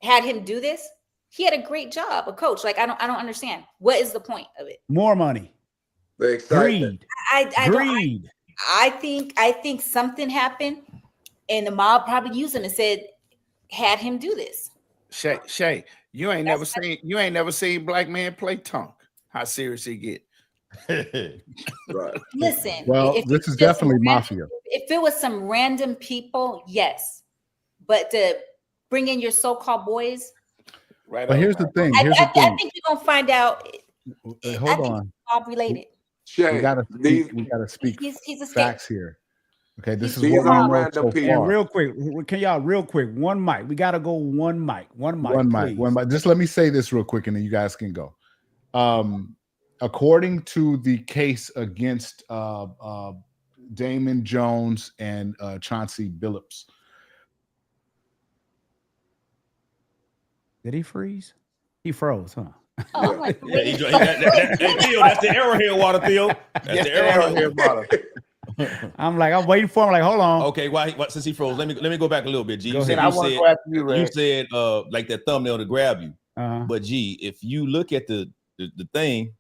had him do this? He had a great job, a coach. Like I don't understand. What is the point of it? More money. Greed. Greed. I think something happened, and the mob probably used him and had him do this. Shay, you ain't never seen black man play tunk. How serious he get? Right. Listen. Well, this is definitely mafia. If it was some random people, yes, but to bring in your so-called boys. Right. But here's the thing. I think you're gonna find out. Hold on. All related. We gotta speak he's a facts here. Okay, this is these what we are know random so people. far. Real quick, can y'all real quick? One mic. We gotta go one mic. One mic. One mic. Just let me say this real quick, and then you guys can go. according to the case against Damon Jones and Chauncey Billups. Did he freeze? He froze, huh? Oh, I'm like, Yeah, hey, Theo, that's the Arrowhead water, Theo. That's the Arrowhead water. I'm waiting for him. Like, hold on. Okay, why since he froze, let me go back a little bit. G, you said like that thumbnail to grab you. Uh-huh. But G, if you look at the thing,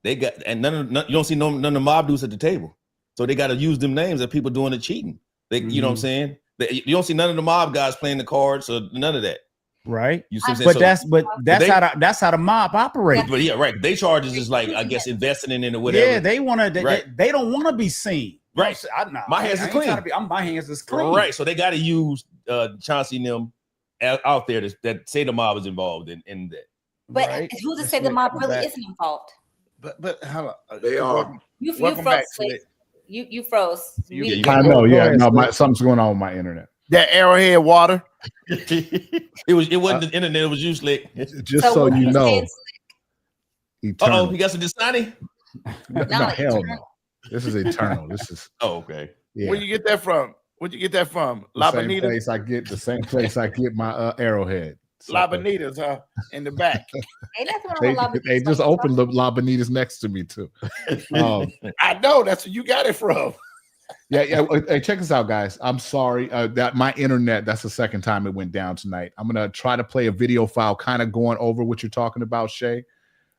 they got and you don't see none of the mob dudes at the table, so they got to use them names of people doing the cheating. You know what I'm saying? You don't see none of the mob guys playing the cards or none of that. Right. You see but that's how the mob operates. But yeah, right. They charges is like, I guess, investing in it or whatever. Yeah, they want to. They don't want to be seen. Right. My hands is clean. My hands is clean. Right. So they got to use Chauncey and them out there that say the mob is involved in that. But who's to say the mob really isn't involved? But hold on. They are. You froze. You froze. I know. Yeah. No, something's going on with my internet. That Arrowhead water. It wasn't the internet. It was you, Slick. Just so you know. Oh, he got some Dasani? No, hell no. This is eternal. This is. Oh, okay. Yeah. Where you get that from? Where'd you get that from? La Bonita? The same place I get my Arrowhead. So, La Bonitas, huh? In the back. They just opened the La Bonitas next to me too. I know that's where you got it from. Yeah. Hey, check this out, guys. I'm sorry that my internet. That's the second time it went down tonight. I'm gonna try to play a video file, kind of going over what you're talking about, Shay,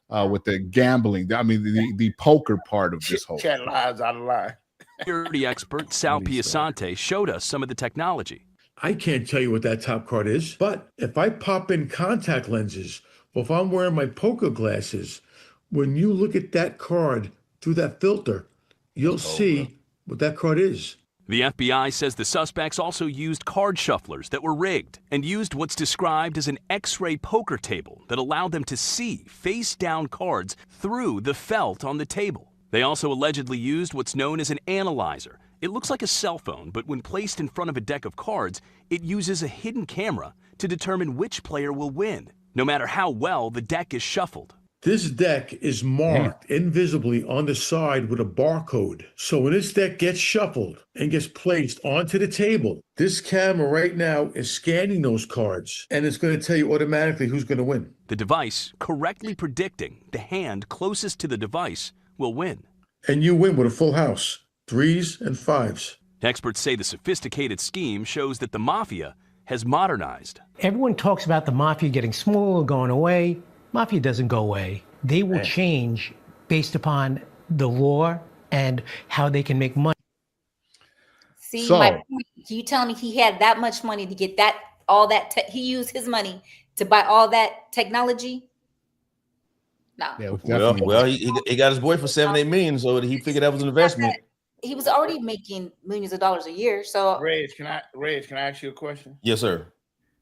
with the gambling. I mean, the poker part of this whole. Chat lives out of line. Security expert Sal Piasante showed us some of the technology. I can't tell you what that top card is, but if I pop in contact lenses, or if I'm wearing my poker glasses, when you look at that card through that filter, you'll see what that card is. The FBI says the suspects also used card shufflers that were rigged and used what's described as an X-ray poker table that allowed them to see face-down cards through the felt on the table. They also allegedly used what's known as an analyzer. It looks like a cell phone, but when placed in front of a deck of cards, it uses a hidden camera to determine which player will win, no matter how well the deck is shuffled. This deck is marked invisibly on the side with a barcode. So when this deck gets shuffled and gets placed onto the table, this camera right now is scanning those cards, and it's going to tell you automatically who's going to win. The device correctly predicting the hand closest to the device will win. And you win with a full house. 3s and 5s. Experts say the sophisticated scheme shows that the mafia has modernized. Everyone talks about the mafia getting smaller, going away. Mafia doesn't go away. They will change based upon the law and how they can make money. See, my point, you telling me he had that much money to get that, he used his money to buy all that technology? No. Yeah, well, he got his boy for 7-8 million, so he figured that was an investment. He was already making millions of dollars a year. So, Reg, can I ask you a question? Yes, sir.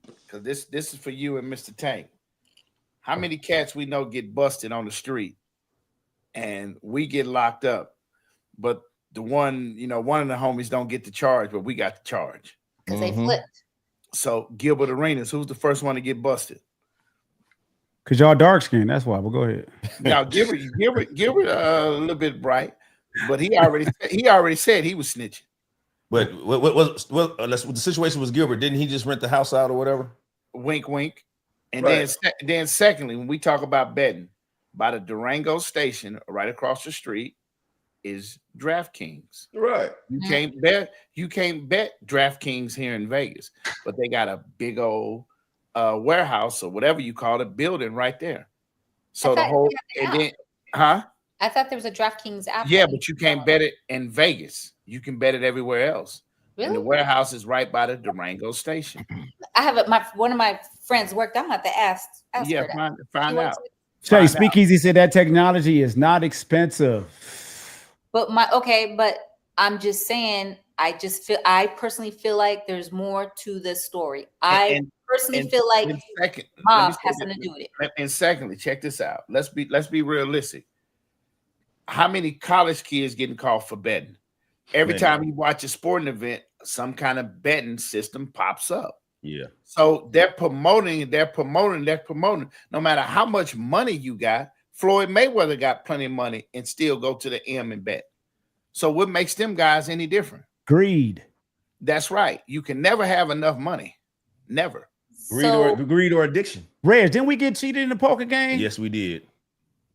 Because this is for you and Mr. Tank. How many cats we know get busted on the street, and we get locked up, but the one of the homies don't get the charge, but we got the charge because they flipped. So Gilbert Arenas, who's the first one to get busted? Because y'all dark skinned, that's why. But go ahead. Now Gilbert a little bit bright, but he already said he was snitching. But the situation was Gilbert. Didn't he just rent the house out or whatever? Wink, wink. And then secondly, when we talk about betting, by the Durango station right across the street is DraftKings. Right. You can't bet DraftKings here in Vegas, but they got a big old warehouse or whatever you call it, building right there. So I thought there was a DraftKings app. Yeah, but you can't bet it in Vegas. You can bet it everywhere else. Really? And the warehouse is right by the Durango station. I have one of my friends worked. I'm gonna have to ask yeah, find out. Shay, Speakeasy said that technology is not expensive. But I'm just saying, I personally feel like there's more to this story. I personally feel like mob has something to do with it. And secondly, check this out. Let's be realistic. How many college kids getting called for betting? Every time you watch a sporting event, some kind of betting system pops up. Yeah. So they're promoting. No matter how much money you got Floyd Mayweather got plenty of money and still go to the M and bet. So what makes them guys any different? Greed. That's right. You can never have enough money. Never. Greed or addiction. Reg, didn't we get cheated in the poker game? Yes, we did.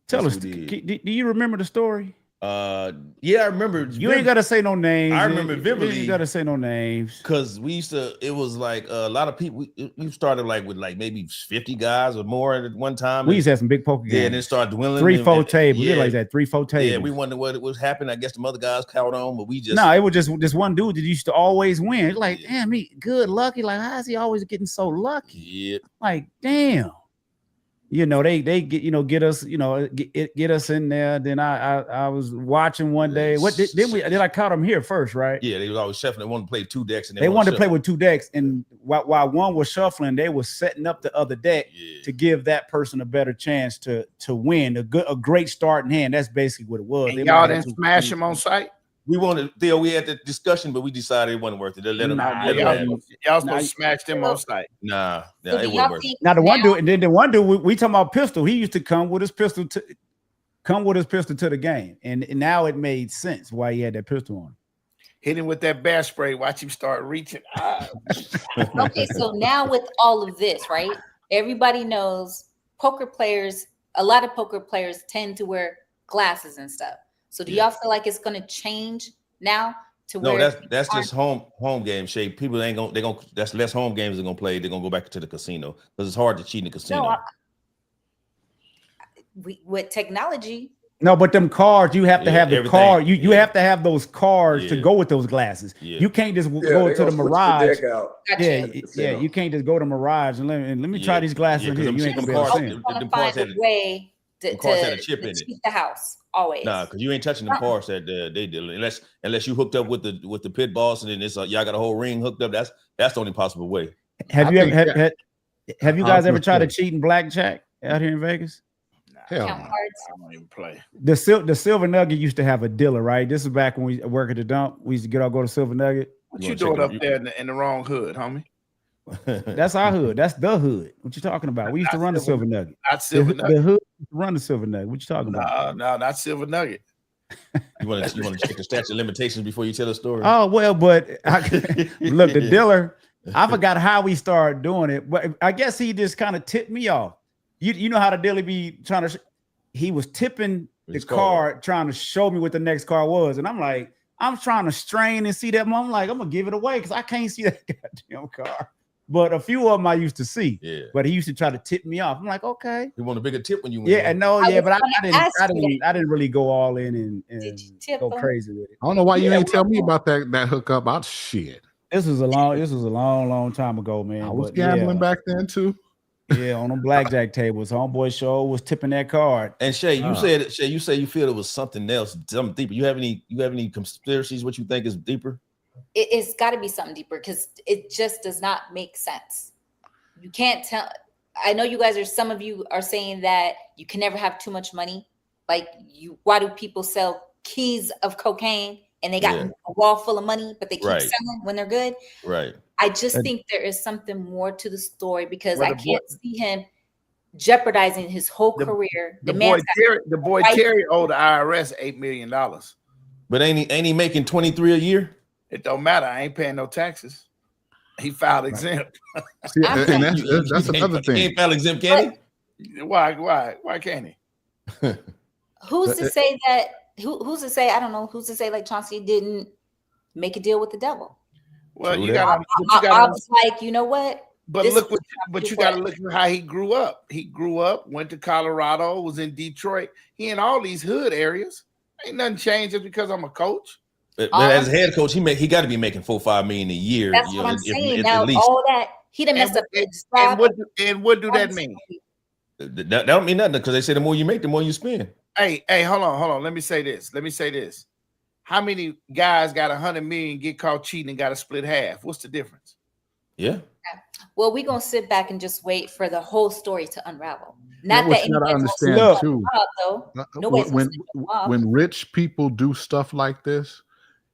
Tell us. Do you remember the story? Yeah, I remember. You ain't gotta say no names. I remember vividly. You ain't gotta say no names. Because we used to, it was like a lot of people. We started like with like maybe 50 guys or more at one time. We used to have some big poker games. Yeah, and then started dwindling. 3-4 tables. Yeah, like that 3-4 tables. Yeah, we wondered what was happening. I guess the other guys caught on, but we just it was just this one dude that used to always win. It's like, damn, he good lucky. Like, how is he always getting so lucky? Yeah. Like, damn. You know, they get get us, get us in there. Then I was watching one day. What did I caught them here first, right? Yeah, they was always shuffling. They wanted to play 2 decks, and they wanted to play with 2 decks. And while one was shuffling, they was setting up the other deck to give that person a better chance to win. A great starting hand. That's basically what it was. And y'all didn't smash him on site. We wanted, Theo, we had the discussion, but we decided it wasn't worth it. Let him. Y'all supposed to smash them on site. Nah, it wasn't worth it. Now the one dude, and then the one dude, we talking about pistol. He used to come with his pistol to the game, and now it made sense why he had that pistol on. Hit him with that bear spray. Watch him start reaching. Okay, so now with all of this, right? Everybody knows poker players. A lot of poker players tend to wear glasses and stuff. So do y'all feel like it's going to change now to where? No, that's just home game shape. People that's less home games they're gonna play. They're gonna go back to the casino because it's hard to cheat in the casino. No, with technology. No, but them cards, you have to have the card. You have to have those cards to go with those glasses. Yeah. You can't just go to the Mirage. Gotcha. You can't just go to Mirage and let me try these glasses in here. You ain't gonna be able to see them. Find a way to keep the house always. Nah, because you ain't touching the cards that they did unless you hooked up with the pit boss and then it's y'all got a whole ring hooked up. That's the only possible way. Have you guys ever tried to cheat in blackjack out here in Vegas? Hell no. I don't even play. The Silver Nugget used to have a dealer, right? This is back when we work at the dump. We used to go to Silver Nugget. What you doing up there in the wrong hood, homie? That's our hood. That's the hood. What you talking about? We used to run the Silver Nugget. Not Silver Nugget. The hood run the Silver Nugget. What you talking about? No, not Silver Nugget. You want to check the statute of limitations before you tell a story? Oh well, but look, the dealer. I forgot how we started doing it, but I guess he just kind of tipped me off. You know how the dealer be trying to. He was tipping the card, trying to show me what the next card was, and I'm like, I'm trying to strain and see that. I'm like, I'm gonna give it away because I can't see that goddamn card. But a few of them I used to see. Yeah. But he used to try to tip me off. I'm like, okay. You want a bigger tip when you win? Yeah, but I didn't really go all in and go crazy with it. I don't know why you ain't tell me about that hookup. Out shit. This was a long time ago, man. I was gambling back then too. Yeah, on the blackjack tables, homeboy show was tipping that card. And Shay, you say you feel it was something else, something deeper. You have any conspiracies? What you think is deeper? It's got to be something deeper because it just does not make sense. You can't tell. I know you guys some of you are saying that you can never have too much money. Like why do people sell keys of cocaine and they got a wall full of money, but they keep selling when they're good? Right. I just think there is something more to the story because I can't see him jeopardizing his whole career. The boy Terry owed the IRS $8 million. But ain't he making 23 a year? It don't matter. I ain't paying no taxes. He filed exempt. See, and that's another thing. He ain't filed exempt, can he? Why can't he? Who's to say that? Who's to say? I don't know. Who's to say like Chauncey didn't make a deal with the devil? Well, I was like, you know what? But you got to look at how he grew up. He grew up, went to Colorado, was in Detroit. He in all these hood areas. Ain't nothing changed just because I'm a coach. But as a head coach, he got to be making $4-5 million a year. That's what I'm saying. Now all that he done messed up. And what do that mean? That don't mean nothing because they say the more you make, the more you spend. Hey, hold on. Let me say this. How many guys got 100 million, get caught cheating, and got to split half? What's the difference? Yeah. Well, we're gonna sit back and just wait for the whole story to unravel. Not that you gotta understand too. When rich people do stuff like this,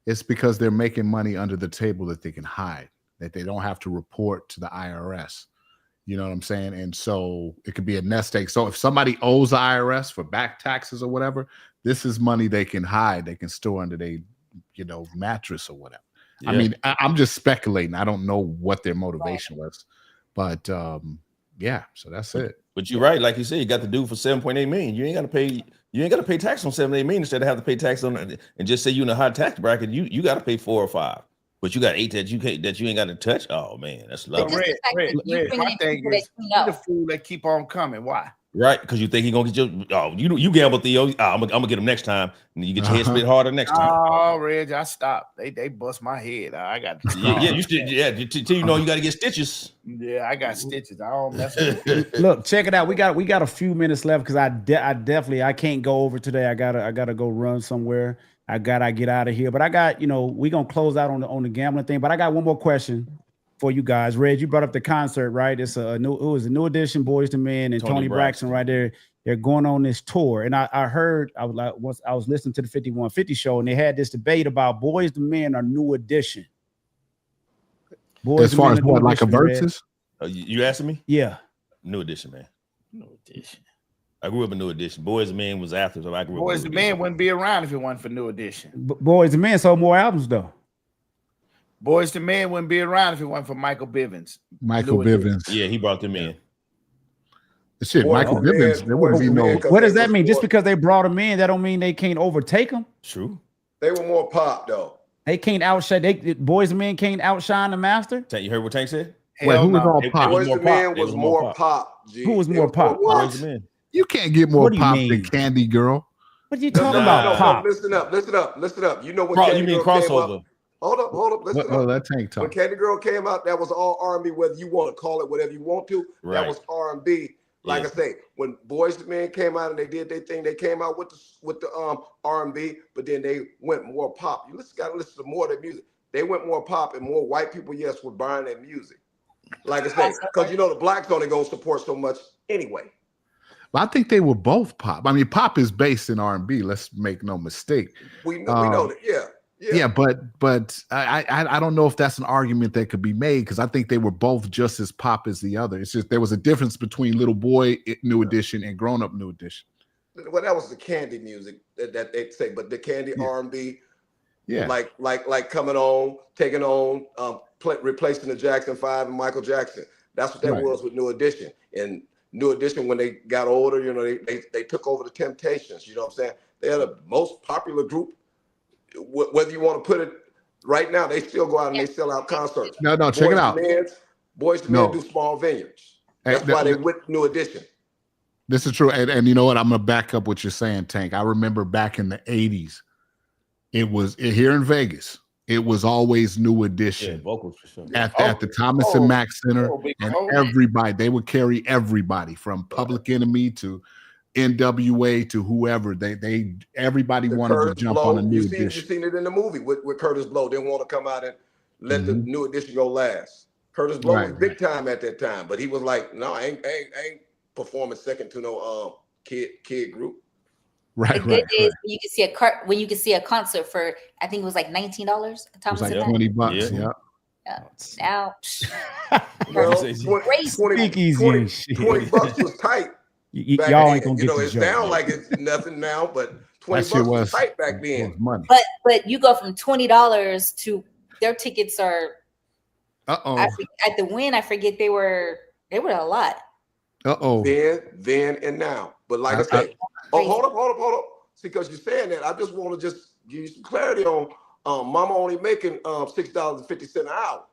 it's because they're making money under the table that they can hide, that they don't have to report to the IRS. You know what I'm saying? And so it could be a nest egg. So if somebody owes the IRS for back taxes or whatever, this is money they can hide, they can store under their, mattress or whatever. Yeah. I mean, I'm just speculating. I don't know what their motivation was, but yeah. So that's it. But you're right, like you said, you got the dude for $7.8 million. You ain't got to pay. You ain't got to pay tax on $7.8 million instead of have to pay tax on it and just say you in a high tax bracket. You got to pay 4 or 5. But you got 8 that you ain't got to touch. Oh man, that's lovely. Red. My thing is the fool that keep on coming. Why? Right, because you think he gonna get you gamble, Theo. I'm gonna get him next time, and you get your head split harder next time. Oh, Reg, I stopped. They bust my head. I got you till you know you got to get stitches. Yeah, I got stitches. I don't mess with it. Look, check it out. We got a few minutes left because I definitely can't go over today. I gotta go run somewhere. I gotta get out of here. But I got we gonna close out on the gambling thing. But I got one more question for you guys. Reg, you brought up the concert, right? It's a New Edition, Boyz II Men, and Tony Braxton right there. They're going on this tour, and I heard I was listening to the 5150 show, and they had this debate about Boyz II Men or New Edition. As far as what, like a versus? You asking me? Yeah, New Edition, man. New Edition. I grew up in New Edition. Boyz II Men was after, so I grew up. Boyz II Men wouldn't be around if it wasn't for New Edition. Boyz II Men sold more albums though. Boyz II Men wouldn't be around if it wasn't for Michael Bivins. Michael Bivins. Yeah, he brought them in. Shit, Michael Bivins. There wouldn't be no. What does that mean? Just because they brought him in, that don't mean they can't overtake him. True. They were more pop though. They can't outshine. Boyz II Men can't outshine the master. You heard what Tank said? Wait, who was all pop? Boyz II Men was more pop. Who was more pop? Boyz II Men. You can't get more pop than Candy Girl. What are you talking about? Pop. Listen up. You know what? You mean crossover? Hold up. Listen up. That Tank talk. When Candy Girl came out, that was all R&B. Whether you want to call it whatever you want to, right. That was R&B. Like I say, when Boyz II Men came out and they did their thing, they came out with the R&B, but then they went more pop. You got to listen to more of their music. They went more pop, and more white people, yes, were buying their music. Like I say, because the blacks only gonna support so much anyway. I think they were both pop. I mean, pop is based in R&B. Let's make no mistake. We know that. Yeah, but I don't know if that's an argument that could be made because I think they were both just as pop as the other. It's just there was a difference between Little Boy New Edition and Grown Up New Edition. Well, that was the Candy music that they say, but the Candy R&B, like coming on, taking on, replacing the Jackson 5 and Michael Jackson. That's what that was with New Edition. And New Edition, when they got older, they took over the Temptations. You know what I'm saying? They're the most popular group. Whether you want to put it right now, they still go out and they sell out concerts. No, check it out. Boyz II Men do small vineyards. That's why they went New Edition. This is true. And you know what? I'm going to back up what you're saying, Tank. I remember back in the 80s, it was here in Vegas. It was always New Edition. Yeah, vocals for sure. At the Thomas and Mack Center, and everybody, they would carry everybody from Public Enemy to NWA to whoever. Everybody wanted Curtis to jump Blow, on a New Edition. Edition. You seen it in the movie with Curtis Blow. Didn't want to come out and let the New Edition go last. Curtis Blow was big time at that time, but he was like, "No, I ain't performing second to no kid group." Right. When you can see a concert for, I think it was like $19. It was like $20. Yeah. Now, $20 was tight. Y'all ain't gonna get it's down like it's nothing now, but $20 was tight back then. Money. But you go from $20 to their tickets are. At the Win, I forget they were a lot. Then and now, but like I said, hold up. See, because you're saying that, I just want to just give you some clarity on Mama only making $6.50 an hour.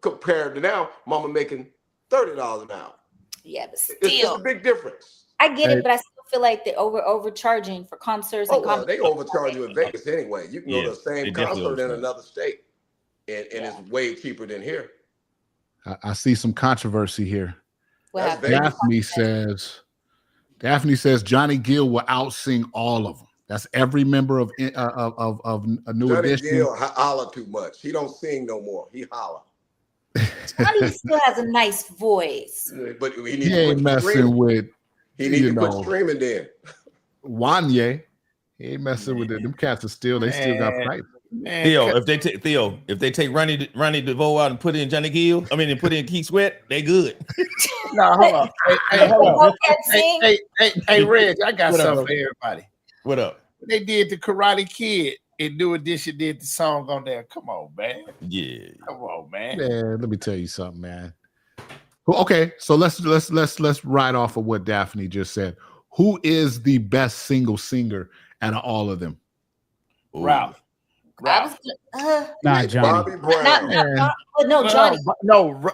Compared to now, Mama making $30 an hour. Yeah, but still, it's a big difference. I get it, but I still feel like they're overcharging for concerts. They overcharge you in Vegas anyway. You can go to the same concert in another state, and it's way cheaper than here. I see some controversy here. Daphne says Johnny Gill will out-sing all of them. That's every member of a New Edition. Johnny Gill holler too much. He don't sing no more. He holler. Johnny still has a nice voice. But he ain't messing with. He needs to quit streaming then. Wanye, he ain't messing with it. Them cats are still. They still got fight. Theo, if they take Ronnie DeVoe out and put in Johnny Gill, and put in Keith Sweat, they good. No, hold on. Hey, hold on. Hey, Reg, I got What up, something bro? for everybody. What up? They did the Karate Kid and New Edition did the song on there. Come on, man. Yeah. Come on, man. Man, let me tell you something, man. Okay, so let's ride off of what Daphne just said. Who is the best single singer out of all of them? Ralph. Not Johnny. Bobby Brown. No, Johnny.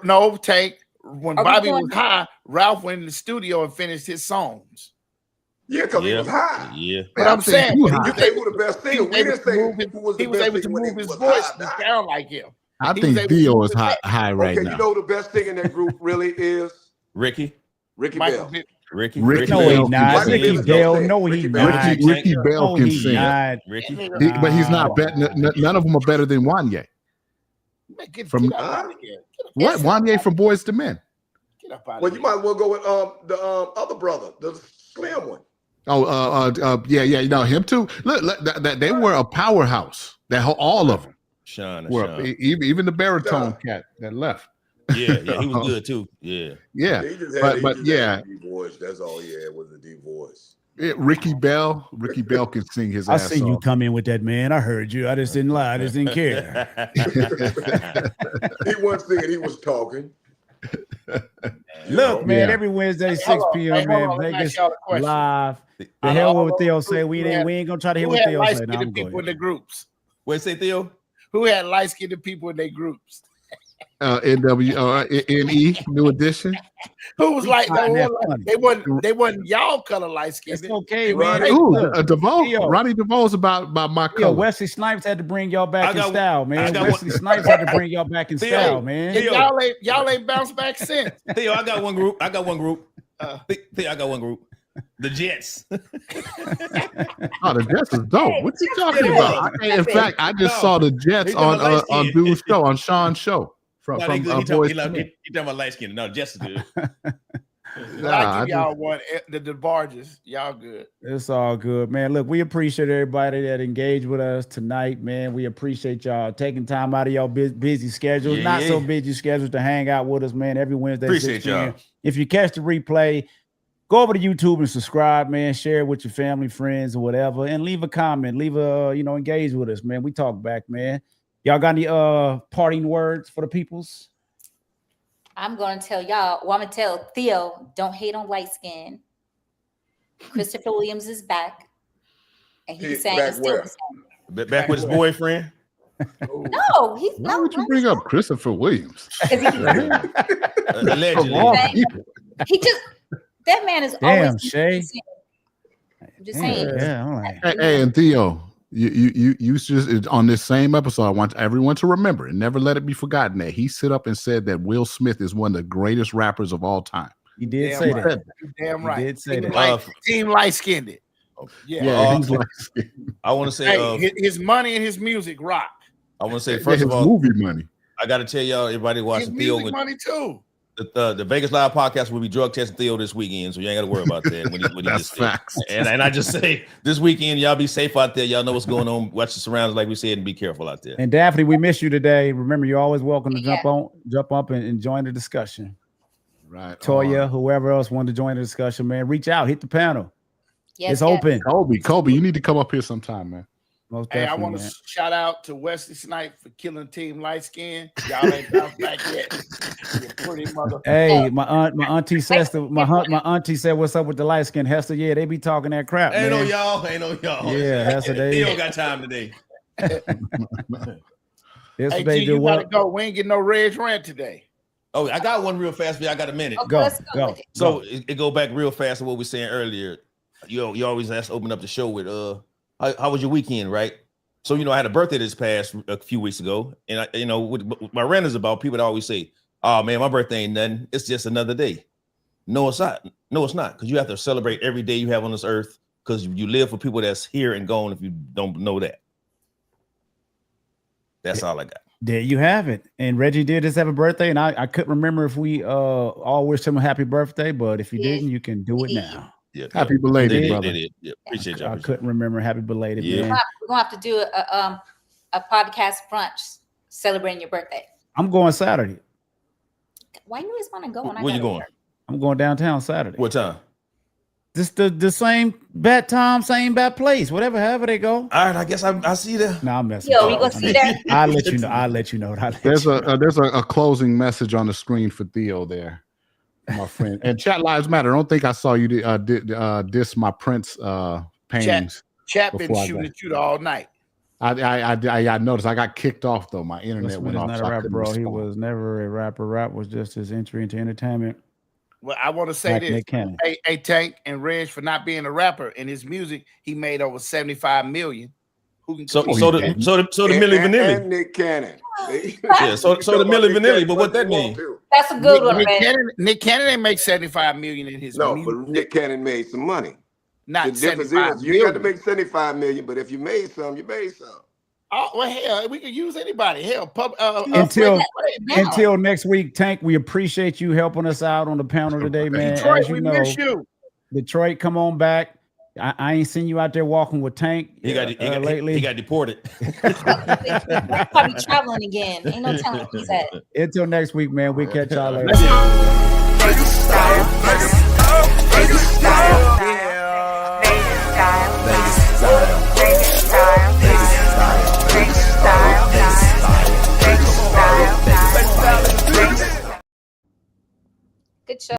No, take. When Are we Bobby going- was high, Ralph went in the studio and finished his songs. Yeah, because he was high. Yeah. But I'm saying, you say who the best singer. We didn't say who was the he was best able to singer when move he his was voice high. to sound like him. I He think was able to Theo move is his high right Okay, now. you know who the best singer in that group really is? Ricky Michael Bell. Ricky No, Bell he's can not. sing. Ricky Bell. No, he's not. Ricky Bell No, can he's sing. not. Ricky. But he's not better. None of them are better than Wanye. From Get out of here. what? Wanye from Boys to Men. Get up out Well, of you might as well go with the other brother, the slim one. Yeah. You know him too. Look, they were a powerhouse. All of them Sean. were. Even the baritone cat that left. Yeah, he was good too. Yeah. Yeah, He just had but a deep voice. That's all he had was a deep voice. Ricky Bell can sing his I ass seen you off. come in with that, man. I heard you. I just didn't lie. I just didn't care. He wasn't singing. He was talking. Look, man, Yeah. every Wednesday, Hey, 6 hold on. p.m., Hey, hold man, on. Let me Vegas ask y'all a question. live. The Out hell of all with what those Theo groups, say. We ain't gonna try to hear who what had Theo say. Now light-skinned I'm people in going. the groups? What say Theo? Who had light-skinned people in their groups? NE New Edition. Who was like find that they wasn't y'all color light-skinned. It's okay, Right. man. Ooh, Look, DeVoe. Theo. Ronnie DeVoe's about my Yo, color. Wesley Snipes had to bring y'all back I in got- style, I man. got Wesley Snipes had to bring y'all back in Theo. style, man. And Theo. y'all ain't bounced back since. Theo, I got one group. Theo, I got one group. The Jets. Oh, the Jets is dope. What you talking about? In fact, I just saw the Jets He's talking about on light-skinned. Dude's show, on Sean's show from No, they good. He Boys talking to Men. about light skin. No, Jets is good. I give y'all one. The DeBarges, y'all good. It's all good, man. Look, we appreciate everybody that engaged with us tonight, man. We appreciate y'all taking time out of y'all busy schedules, Yeah, not so yeah. busy schedules, to hang out with us, man, every Wednesday. Appreciate 6 p.m. y'all. If you catch the replay, go over to YouTube and subscribe, man. Share it with your family, friends, or whatever, and leave a comment. Leave a, engage with us, man. We talk back, man. Y'all got any parting words for the peoples? I'm going to tell y'all, I'm going to tell Theo, don't hate on light skin. Christopher Williams is back. And he's saying back it's still where? the same. Back with his boyfriend. No, he's Why no. would you bring up Christopher Williams? Allegedly. Of all people. He just, that man is Damn, always. Shay. I'm just saying. Yeah, I'm like, Hey, and Theo, you just on this same episode, I want everyone to remember and never let it be forgotten that he stood up and said that Will Smith is one of the greatest rappers of all time. he did Damn say right. that. Damn He right. did say that. Team light-skinned. Yeah. Yeah, he's like I want to say, Hey, his money and his music rock. I want to say, his first of all, movie money. I got to tell y'all, everybody His watching Theo. music money too. The Vegas Live podcast will be drug testing Theo this weekend, so you ain't got to worry about that. When he That's just facts. and I just say this weekend, y'all be safe out there. Y'all know what's going on. Watch the surroundings, like we said, and be careful out there. And Daphne, we miss you today. Remember, you're always welcome to jump up and join the discussion. Right. Toya, whoever else wanted to join the discussion, man, reach out, hit the panel. Yes, It's yes. open. Kobe, you need to come up here sometime, man. Most Hey, I definitely, want to man. shout out to Wesley Snipes for killing Team Light Skin. Y'all ain't bounced back yet. You pretty mother. Hey, my auntie says my auntie said, "What's up with the light skin Hester?" Yeah, they be talking that crap. Ain't man. no y'all. Yeah, Hester, they. Theo got time today. Yes, Hey, they G, do you gotta what? go. We ain't getting no Reg rant today. Oh, I got one real fast, but I got a minute. Okay, Go, let's go. with it. So it go back real fast to what we were saying earlier. You always ask to open up the show with how was your weekend, right? So I had a birthday this past a few weeks ago, and what my rant is about, people that always say, "Oh man, my birthday ain't nothing. It's just another day." No, it's not. No, it's not, because you have to celebrate every day you have on this earth, because you live for people that's here and gone. If you don't know that, that's all I got. There you have it. And Reggie did just have a birthday, and I couldn't remember if we all wished him a happy birthday, but if you didn't, you can do it now. Yeah, Happy belated, brother. Yeah, appreciate y'all. I couldn't remember. Happy belated, Yeah. man. We're gonna have to do a podcast brunch celebrating your birthday. I'm going Saturday. Why you always want to go? Where you going? I'm going downtown Saturday. What time? Just the same bat time, same bat place, however they go. All right, I guess I see that. No, I'm messing. Yo, we go see that. I'll let you know. I'll let you know. There's a closing message on the screen for Theo there, my friend. And Chat Lives Matter. I don't think I saw you diss my Prince paintings. Chat been shooting at you all night. I noticed. I got kicked off though. My internet went off. Not a rapper, bro. He was never a rapper. Rap was just his entry into entertainment. Well, I want to say this. Hey, Tank and Reg, for not being a rapper, in his music, he made over 75 million. Who can so the Milli Vanilli. And Nick Cannon. Yeah, so the Milli Vanilli, but what that mean? That's a good one, Nick Cannon ain't make 75 million in his music. No, but Nick Cannon made some money. Not the difference is you got to make 75 million, but if you made some, you made some. Oh, well, hell, we can use anybody. Hell, until next week, Tank. We appreciate you helping us out on the panel today, man. Detroit, as you know, miss you. Detroit, come on back. I ain't seen you out there walking with Tank lately. He got deported. Probably traveling again. Ain't no telling where he's at. Until next week, man. We catch y'all later. Good show.